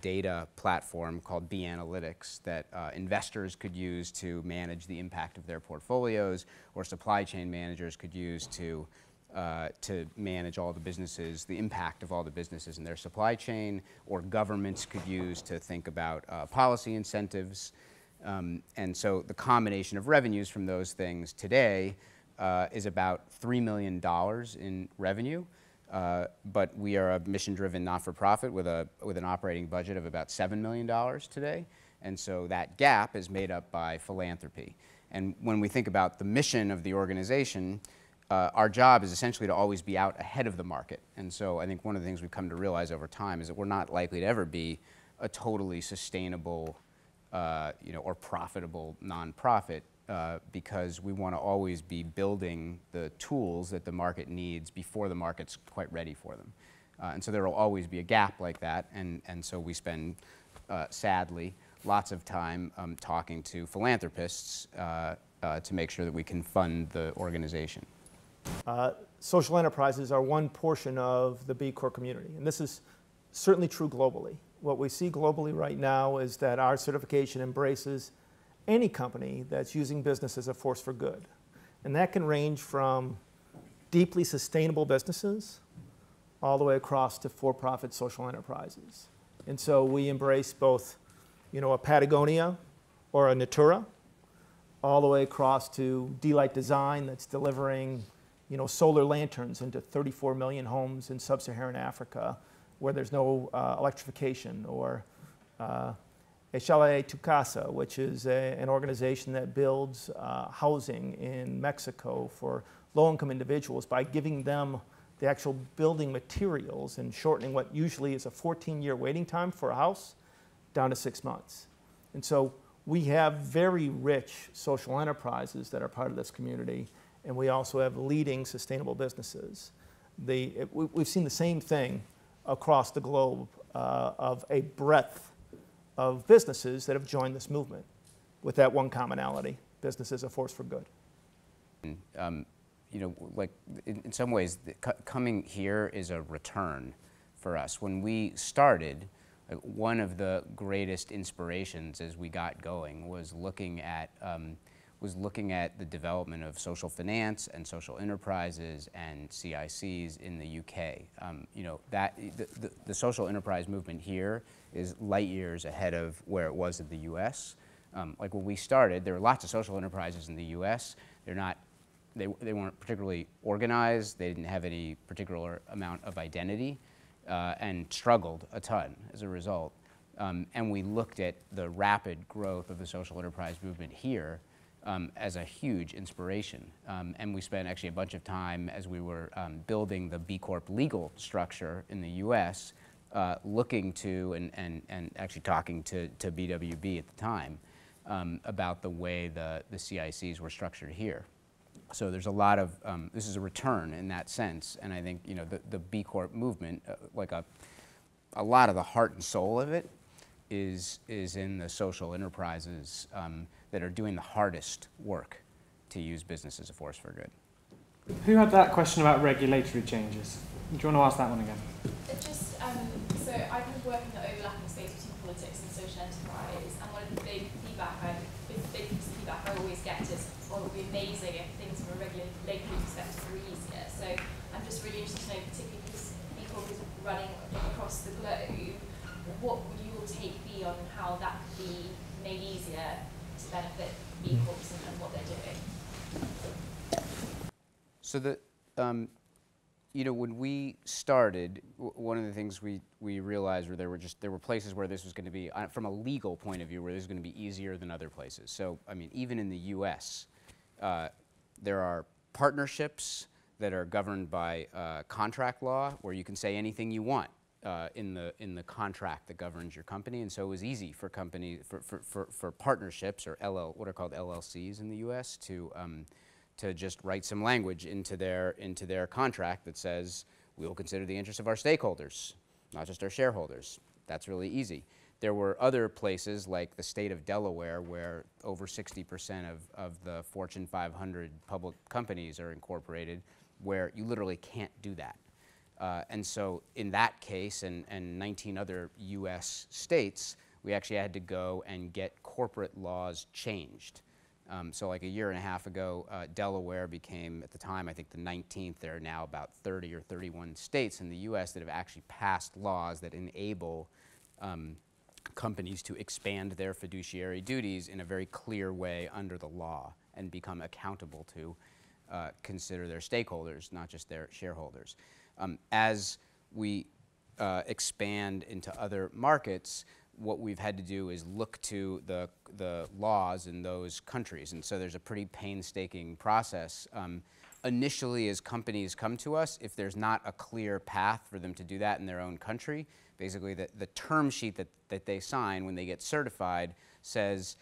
data platform called B Analytics that investors could use to manage the impact of their portfolios, or supply chain managers could use to to manage all the businesses, the impact of all the businesses in their supply chain, or governments could use to think about policy incentives. And so the combination of revenues from those things today is about $3 million in revenue. But we are a mission-driven not-for-profit with an operating budget of about $7 million today. And so that gap is made up by philanthropy. And when we think about the mission of the organization, our job is essentially to always be out ahead of the market. And so I think one of the things we've come to realize over time is that we're not likely to ever be a totally sustainable or profitable nonprofit because we want to always be building the tools that the market needs before the market's quite ready for them. And so there will always be a gap like that, and so we spend, sadly, lots of time talking to philanthropists to make sure that we can fund the organization. Social enterprises are one portion of the B Corp community, and this is certainly true globally. What we see globally right now is that our certification embraces any company that's using business as a force for good. And that can range from deeply sustainable businesses all the way across to for-profit social enterprises. And so we embrace both, a Patagonia or a Natura, all the way across to D-Light Design that's delivering, solar lanterns into 34 million homes in sub-Saharan Africa where there's no electrification, or Chalet Tu Casa, which is an organization that builds housing in Mexico for low-income individuals by giving them the actual building materials and shortening what usually is a 14-year waiting time for a house down to 6 months. And so we have very rich social enterprises that are part of this community, and we also have leading sustainable businesses. We've seen the same thing across the globe of a breadth of businesses that have joined this movement with that one commonality: business as a force for good. Like in some ways, coming here is a return for us. When we started, one of the greatest inspirations as we got going was looking at the development of social finance and social enterprises and CICs in the UK. The social enterprise movement here is light years ahead of where it was in the US. Like when we started, there were lots of social enterprises in the US. They weren't particularly organized. They didn't have any particular amount of identity and struggled a ton as a result. And we looked at the rapid growth of the social enterprise movement here as a huge inspiration. And we spent actually a bunch of time as we were building the B Corp legal structure in the US, looking to and actually talking to BWB at the time about the way the CICs were structured here. So there's a lot of, this is a return in that sense, and I think the B Corp movement, like a lot of the heart and soul of it is in the social enterprises that are doing the hardest work to use business as a force for good. Who had that question about regulatory changes? Do you want to ask that one again? So I've been working at overlapping space between politics and social enterprise, and one of the big pieces of feedback I always get is, well, it would be amazing if things from a regulatory perspective were easier. So I'm just really interested to know, particularly because B Corp is running across the globe, what would your take be on how that could be made easier to benefit B Corps and what they're doing? So when we started, one of the things we realized were there were places where this was going to be, from a legal point of view, where this was going to be easier than other places. So, I mean, even in the U.S., there are partnerships that are governed by contract law, where you can say anything you want in the contract that governs your company. And so it was easy for companies, for partnerships, or what are called LLCs in the U.S., to just write some language into their contract that says, we will consider the interests of our stakeholders, not just our shareholders. That's really easy. There were other places like the state of Delaware, where over 60% of the Fortune 500 public companies are incorporated, where you literally can't do that. And so in that case, and 19 other US states, we actually had to go and get corporate laws changed. So like a year and a half ago, Delaware became, at the time, I think the 19th. There are now about 30 or 31 states in the US that have actually passed laws that enable companies to expand their fiduciary duties in a very clear way under the law and become accountable to consider their stakeholders, not just their shareholders. As we expand into other markets, what we've had to do is look to the laws in those countries. And so there's a pretty painstaking process. Initially, as companies come to us, if there's not a clear path for them to do that in their own country, basically the term sheet that they sign when they get certified says,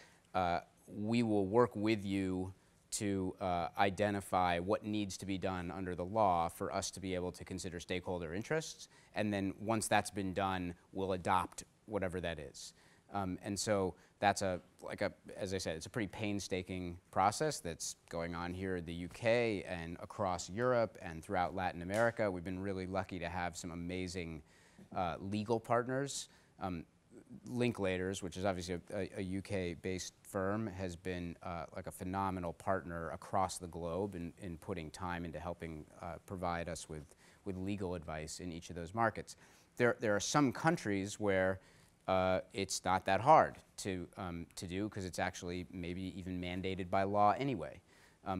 we will work with you to identify what needs to be done under the law for us to be able to consider stakeholder interests. And then once that's been done, we'll adopt whatever that is. And so that's as I said, it's a pretty painstaking process that's going on here in the UK and across Europe and throughout Latin America. We've been really lucky to have some amazing legal partners. Linklaters, which is obviously a UK-based firm, has been like a phenomenal partner across the globe in putting time into helping provide us with legal advice in each of those markets. There are some countries where it's not that hard to do because it's actually maybe even mandated by law anyway.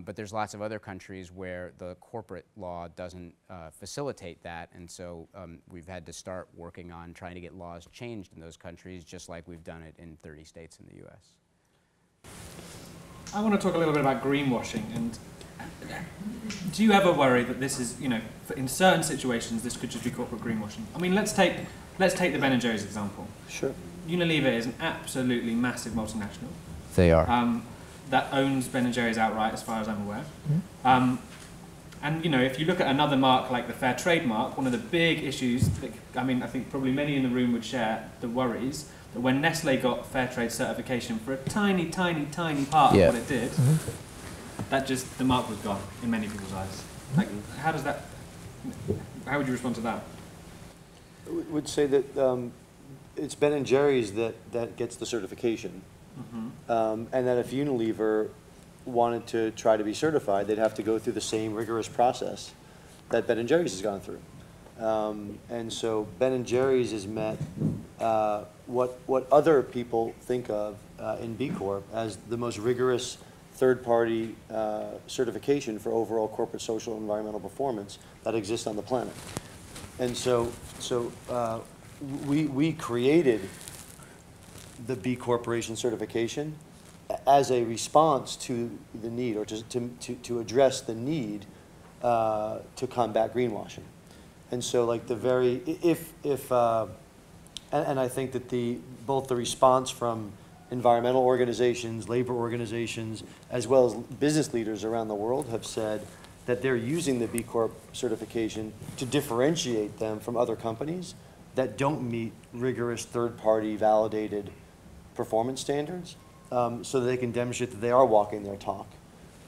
But there's lots of other countries where the corporate law doesn't facilitate that, and so we've had to start working on trying to get laws changed in those countries, just like we've done it in 30 states in the US. I want to talk a little bit about greenwashing. And do you ever worry that this is, in certain situations, this could just be corporate greenwashing? I mean, let's take the Ben & Jerry's example. Sure. Unilever is an absolutely massive multinational. They are. That owns Ben & Jerry's outright, as far as I'm aware. Mm-hmm. And if you look at another mark like the fair trade mark, one of the big issues, I think probably many in the room would share the worries that when Nestle got fair trade certification for a tiny, tiny, tiny part of what it did, the mark was gone in many people's eyes. Like, how would you respond to that? I would say that it's Ben & Jerry's that gets the certification. And that if Unilever wanted to try to be certified, they'd have to go through the same rigorous process that Ben & Jerry's has gone through. And so Ben & Jerry's has met what other people think of in B Corp as the most rigorous third-party certification for overall corporate social and environmental performance that exists on the planet. And so we created the B Corporation certification as a response to the need, or to address the need to combat greenwashing. And so, like and I think that both the response from environmental organizations, labor organizations, as well as business leaders around the world have said that they're using the B Corp certification to differentiate them from other companies that don't meet rigorous third-party validated performance standards, so that they can demonstrate that they are walking their talk,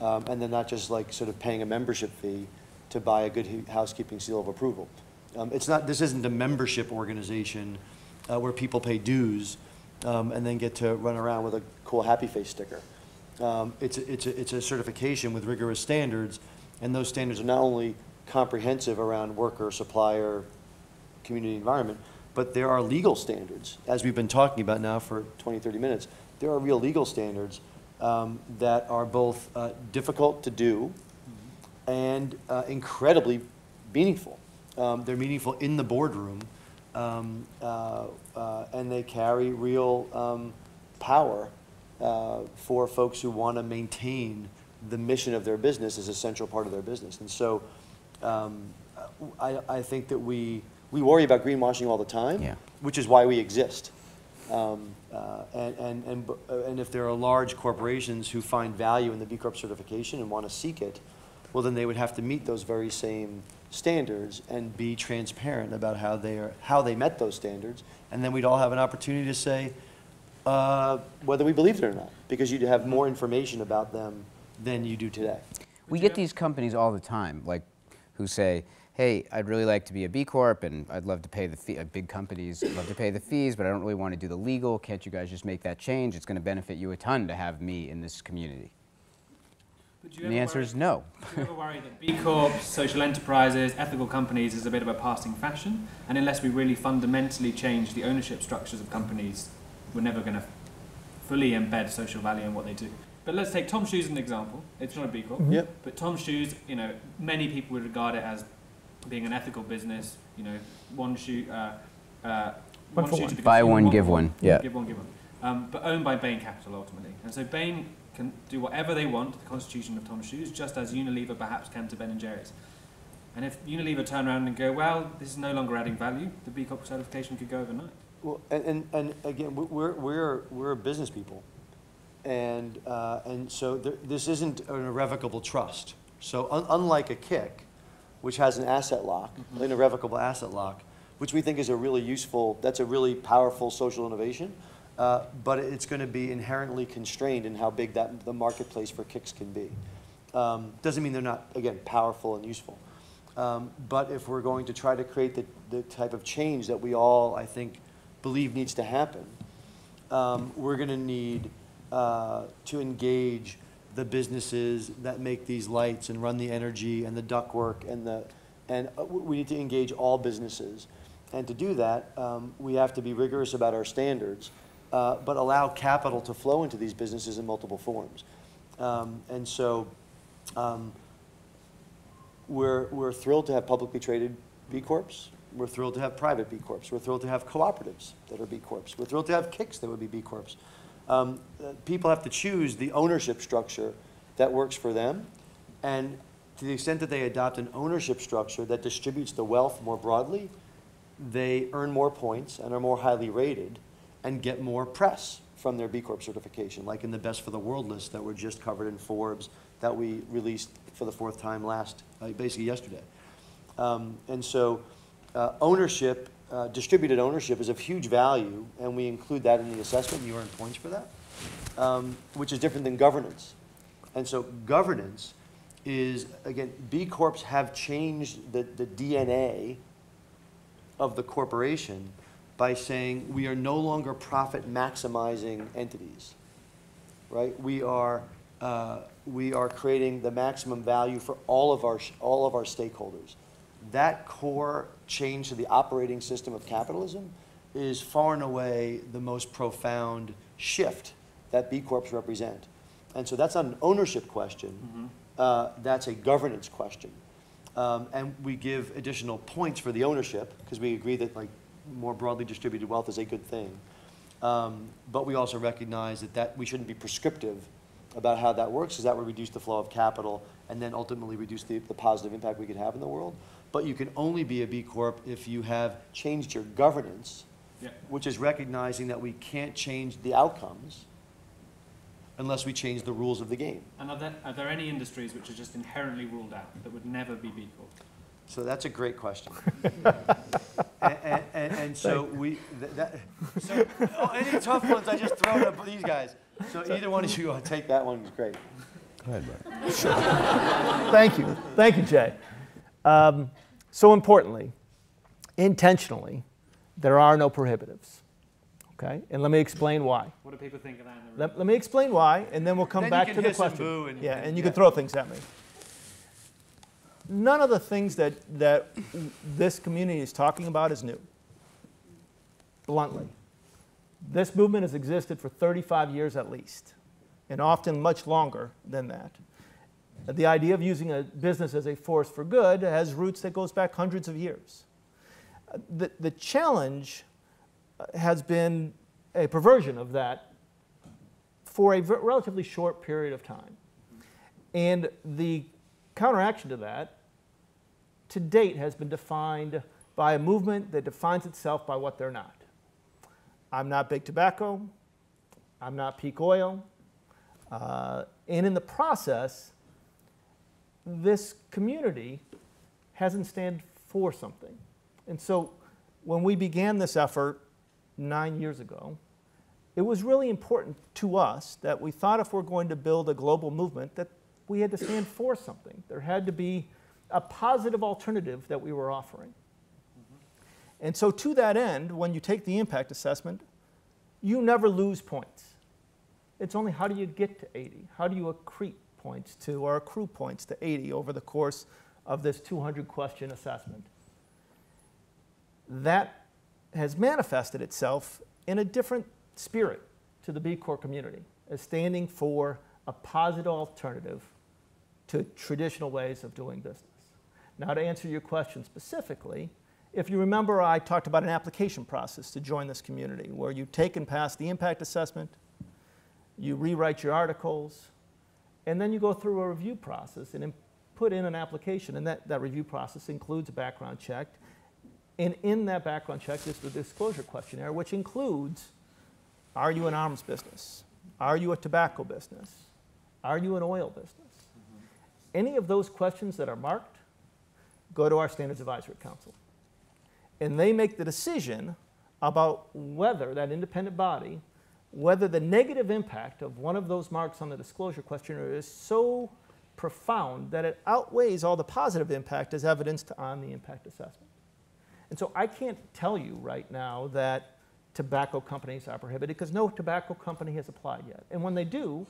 and they're not just like sort of paying a membership fee to buy a good housekeeping seal of approval. This isn't a membership organization where people pay dues and then get to run around with a cool happy face sticker. It's a certification with rigorous standards, and those standards are not only comprehensive around worker, supplier, community, environment, but there are legal standards, as we've been talking about now for 20, 30 minutes. There are real legal standards that are both difficult to do and incredibly meaningful. They're meaningful in the boardroom, and they carry real power for folks who want to maintain the mission of their business as a central part of their business. And so I think that we worry about greenwashing all the time, which is why we exist. And if there are large corporations who find value in the B Corp certification and want to seek it, well, then they would have to meet those very same standards and be transparent about how they met those standards. And then we'd all have an opportunity to say whether we believed it or not, because you'd have more information about them than you do today. We get these companies all the time, like, who say, hey, I'd really like to be a B Corp, and I'd love to pay the fee. Big companies love to pay the fees, but I don't really want to do the legal. Can't you guys just make that change? It's going to benefit you a ton to have me in this community. But do you And the ever answer worry- is no. Do you ever worry that B Corps, social enterprises, ethical companies is a bit of a passing fashion, and unless we really fundamentally change the ownership structures of companies, we're never going to fully embed social value in what they do? But let's take Tom Shoes as an example. It's not a B Corp, Yep. but Tom Shoes, you know, many people would regard it as being an ethical business. You know, one shoe, One for shoe one. to the Buy consumer, one, for give one. Yeah. Give one, give one. But owned by Bain Capital ultimately, and so Bain can do whatever they want to the constitution of Tom Shoes, just as Unilever perhaps can to Ben & Jerry's. And if Unilever turn around and go, well, this is no longer adding value, the B Corp certification could go overnight. Well, and again, we're business people, and so this isn't an irrevocable trust. So unlike a kick, which has an asset lock, an irrevocable asset lock, which we think is a really useful, that's a really powerful social innovation, but it's going to be inherently constrained in how big the marketplace for kicks can be. Doesn't mean they're not, again, powerful and useful. But if we're going to try to create the type of change that we all, I think, believe needs to happen, we're going to need to engage the businesses that make these lights and run the energy and the ductwork and we need to engage all businesses. And to do that, we have to be rigorous about our standards, but allow capital to flow into these businesses in multiple forms. And so we're thrilled to have publicly traded B Corps. We're thrilled to have private B Corps. We're thrilled to have cooperatives that are B Corps. We're thrilled to have kicks that would be B Corps. People have to choose the ownership structure that works for them. And to the extent that they adopt an ownership structure that distributes the wealth more broadly, they earn more points and are more highly rated and get more press from their B Corp certification, like in the Best for the World list that were just covered in Forbes that we released for the 4th time basically yesterday. And so ownership, distributed ownership is of huge value, and we include that in the assessment, and you earn points for that, which is different than governance. And so governance is, again, B Corps have changed the DNA of the corporation by saying we are no longer profit maximizing entities, right? We are creating the maximum value for all of our stakeholders. That core change to the operating system of capitalism is far and away the most profound shift that B Corps represent. And so that's not an ownership question, that's a governance question. And we give additional points for the ownership because we agree that like more broadly distributed wealth is a good thing. But we also recognize that we shouldn't be prescriptive about how that works because that would reduce the flow of capital and then ultimately reduce the positive impact we could have in the world. But you can only be a B Corp if you have changed your governance, which is recognizing that we can't change the outcomes unless we change the rules of the game. And are there any industries which are just inherently ruled out that would never be B Corp? So that's a great question. and so any tough ones, I just throw it up for these guys. So either one of you, I'll take that one. It's great. Go ahead, Bart. Thank you, Jay. So importantly, intentionally, there are no prohibitives. Okay, and let me explain why. What do people think of that in the room? Let me explain why, and then we'll come back to the question. And you can throw things at me. None of the things that this community is talking about is new. Bluntly, this movement has existed for 35 years at least, and often much longer than that. The idea of using a business as a force for good has roots that goes back hundreds of years. The challenge has been a perversion of that for a relatively short period of time. And the counteraction to that, to date, has been defined by a movement that defines itself by what they're not. I'm not big tobacco. I'm not peak oil. And in the process, this community hasn't stand for something. And so when we began this effort 9 years ago, it was really important to us that we thought if we're going to build a global movement that we had to stand for something. There had to be a positive alternative that we were offering. And so to that end, when you take the impact assessment, you never lose points. It's only how do you get to 80? How do you accrete points to, or accrue points to 80 over the course of this 200-question assessment. That has manifested itself in a different spirit to the B Corp community, as standing for a positive alternative to traditional ways of doing business. Now, to answer your question specifically, if you remember, I talked about an application process to join this community, where you take and pass the impact assessment, you rewrite your articles, and then you go through a review process and put in an application, and that review process includes a background check. And in that background check is the disclosure questionnaire, which includes, are you an arms business? Are you a tobacco business? Are you an oil business? Any of those questions that are marked go to our Standards Advisory Council. And they make the decision about whether that independent body, whether the negative impact of one of those marks on the disclosure questionnaire is so profound that it outweighs all the positive impact as evidenced on the impact assessment. And so I can't tell you right now that tobacco companies are prohibited, because no tobacco company has applied yet. And when they do,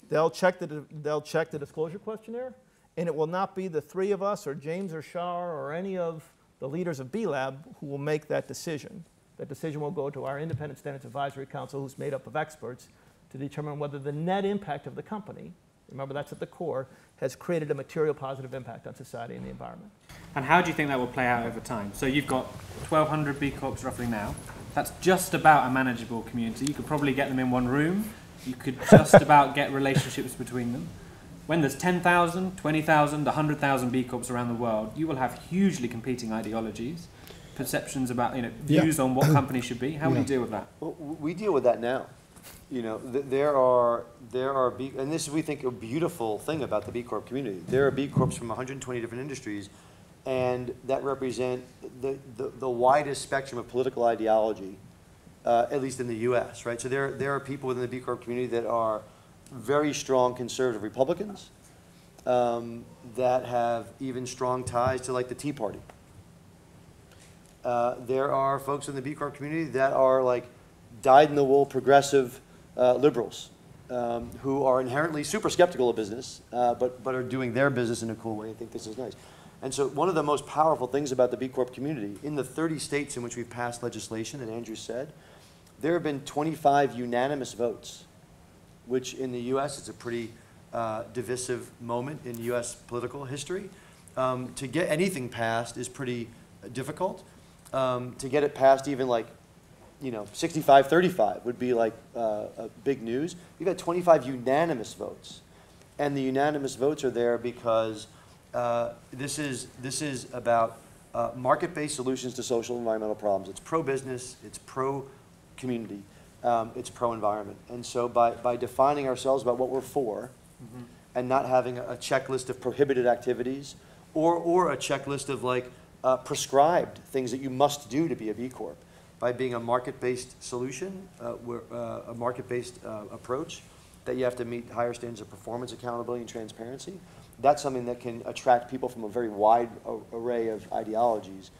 they'll check the disclosure questionnaire, and it will not be the three of us or James or Shar or any of the leaders of B-Lab who will make that decision. That decision will go to our Independent Standards Advisory Council, who's made up of experts, to determine whether the net impact of the company, remember that's at the core, has created a material positive impact on society and the environment. And how do you think that will play out over time? So you've got 1,200 B Corps roughly now. That's just about a manageable community. You could probably get them in one room. You could just about get relationships between them. When there's 10,000, 20,000, 100,000 B Corps around the world, you will have hugely competing ideologies, perceptions about, views on what companies should be. How will you deal with that? Well, we deal with that now. There are B, and this is, we think, a beautiful thing about the B Corp community. There are B Corps from 120 different industries, and that represent the widest spectrum of political ideology, at least in the U.S., right? So there are people within the B Corp community that are very strong conservative Republicans that have even strong ties to, like, the Tea Party. There are folks in the B Corp community that are, like, dyed-in-the-wool progressive liberals who are inherently super skeptical of business, but are doing their business in a cool way and think this is nice. And so one of the most powerful things about the B Corp community, in the 30 states in which we've passed legislation, and Andrew said, there have been 25 unanimous votes, which in the U.S. is a pretty divisive moment in U.S. political history. To get anything passed is pretty difficult. To get it passed even, like, 65-35 would be like a big news. We've had 25 unanimous votes, and the unanimous votes are there because this is about market-based solutions to social and environmental problems. It's pro-business, it's pro-community, it's pro-environment. And so by defining ourselves about what we're for, and not having a checklist of prohibited activities, or a checklist of, like, prescribed things that you must do to be a B Corp, by being a market-based solution, a market-based approach, that you have to meet higher standards of performance, accountability, and transparency. That's something that can attract people from a very wide array of ideologies.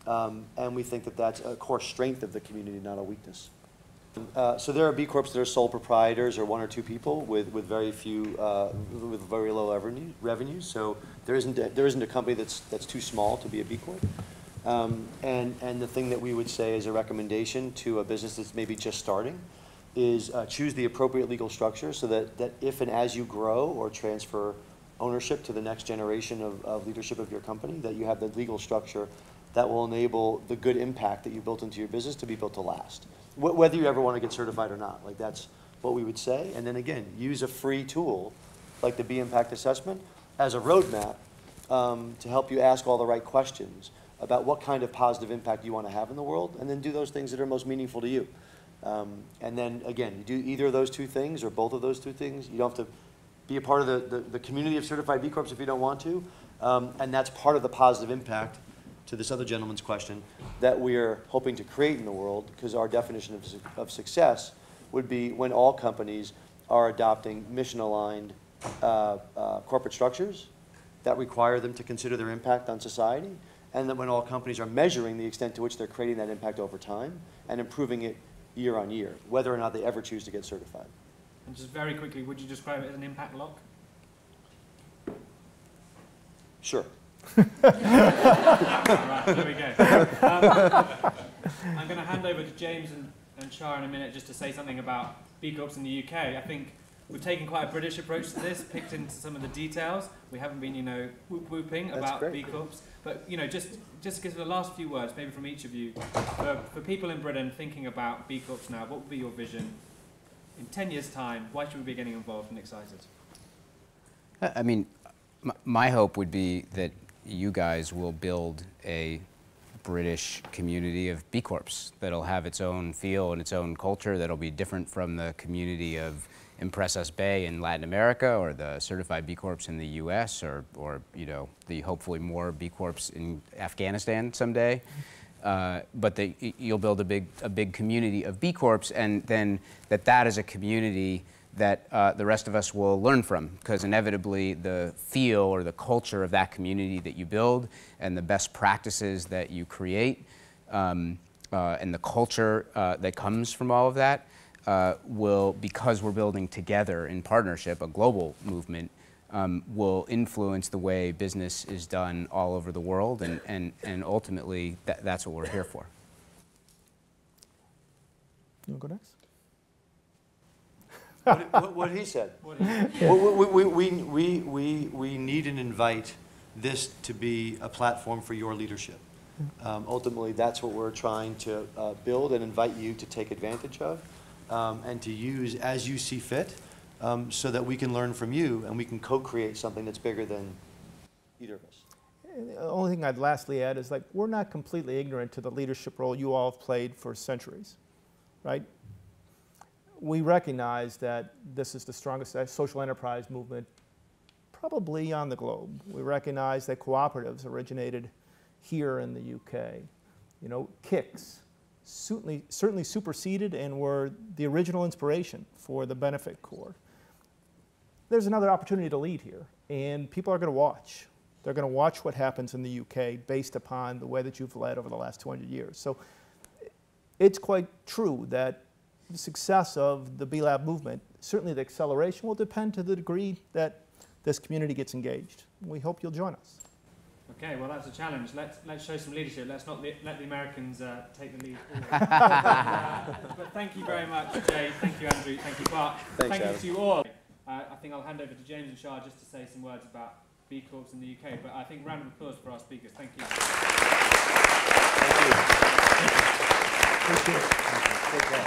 And we think that that's a core strength of the community, not a weakness. So there are B Corps that are sole proprietors, or one or two people with very few, with very low revenues. So there isn't a company that's too small to be a B Corp. And the thing that we would say as a recommendation to a business that's maybe just starting is choose the appropriate legal structure, so that if and as you grow or transfer ownership to the next generation of leadership of your company, that you have the legal structure that will enable the good impact that you built into your business to be built to last. Whether you ever want to get certified or not, like, that's what we would say. And then again, use a free tool like the B Impact Assessment as a roadmap to help you ask all the right questions about what kind of positive impact you want to have in the world, and then do those things that are most meaningful to you. And then again, you do either of those two things or both of those two things. You don't have to be a part of the community of certified B Corps if you don't want to. And that's part of the positive impact, to this other gentleman's question, that we're hoping to create in the world, because our definition of success would be when all companies are adopting mission-aligned corporate structures that require them to consider their impact on society, and that when all companies are measuring the extent to which they're creating that impact over time and improving it year on year, whether or not they ever choose to get certified. And just very quickly, would you describe it as an impact lock? Sure. Right, there we go. I'm going to hand over to James and Shah in a minute just to say something about B Corps in the UK. I think we've taken quite a British approach to this, picked into some of the details. We haven't been, whooping about B Corps. But, just give the last few words, maybe from each of you, for people in Britain thinking about B Corps now, what would be your vision in 10 years' time? Why should we be getting involved and excited? I mean, my hope would be that you guys will build a British community of B Corps that'll have its own feel and its own culture that'll be different from the community of Impress Us Bay in Latin America or the certified B Corps in the US or the hopefully more B Corps in Afghanistan someday. But you'll build a big community of B Corps, and then that is a community that the rest of us will learn from, because inevitably the feel or the culture of that community that you build and the best practices that you create and the culture that comes from all of that will, because we're building together in partnership, a global movement, will influence the way business is done all over the world, and ultimately that's what we're here for. You want to go next? What he said. Yeah. We need and invite this to be a platform for your leadership. Ultimately, that's what we're trying to build and invite you to take advantage of and to use as you see fit, so that we can learn from you and we can co-create something that's bigger than either of us. And the only thing I'd lastly add is, we're not completely ignorant to the leadership role you all have played for centuries, right? We recognize that this is the strongest social enterprise movement probably on the globe. We recognize that cooperatives originated here in the UK. KICs certainly superseded and were the original inspiration for the Benefit Corps. There's another opportunity to lead here, and people are going to watch. They're going to watch what happens in the UK based upon the way that you've led over the last 200 years. So it's quite true that the success of the B-Lab movement, certainly the acceleration, will depend to the degree that this community gets engaged. We hope you'll join us. Okay, well that's a challenge. Let's show some leadership. Let's not let the Americans take the lead forward. But thank you very much, Jay. Thank you, Andrew. Thank you, Bart. Thanks, thank Adam. you to you all. I think I'll hand over to James and Shah just to say some words about B Corps in the UK. But I think round of applause for our speakers. Thank you. Thank you. Appreciate it. Take care.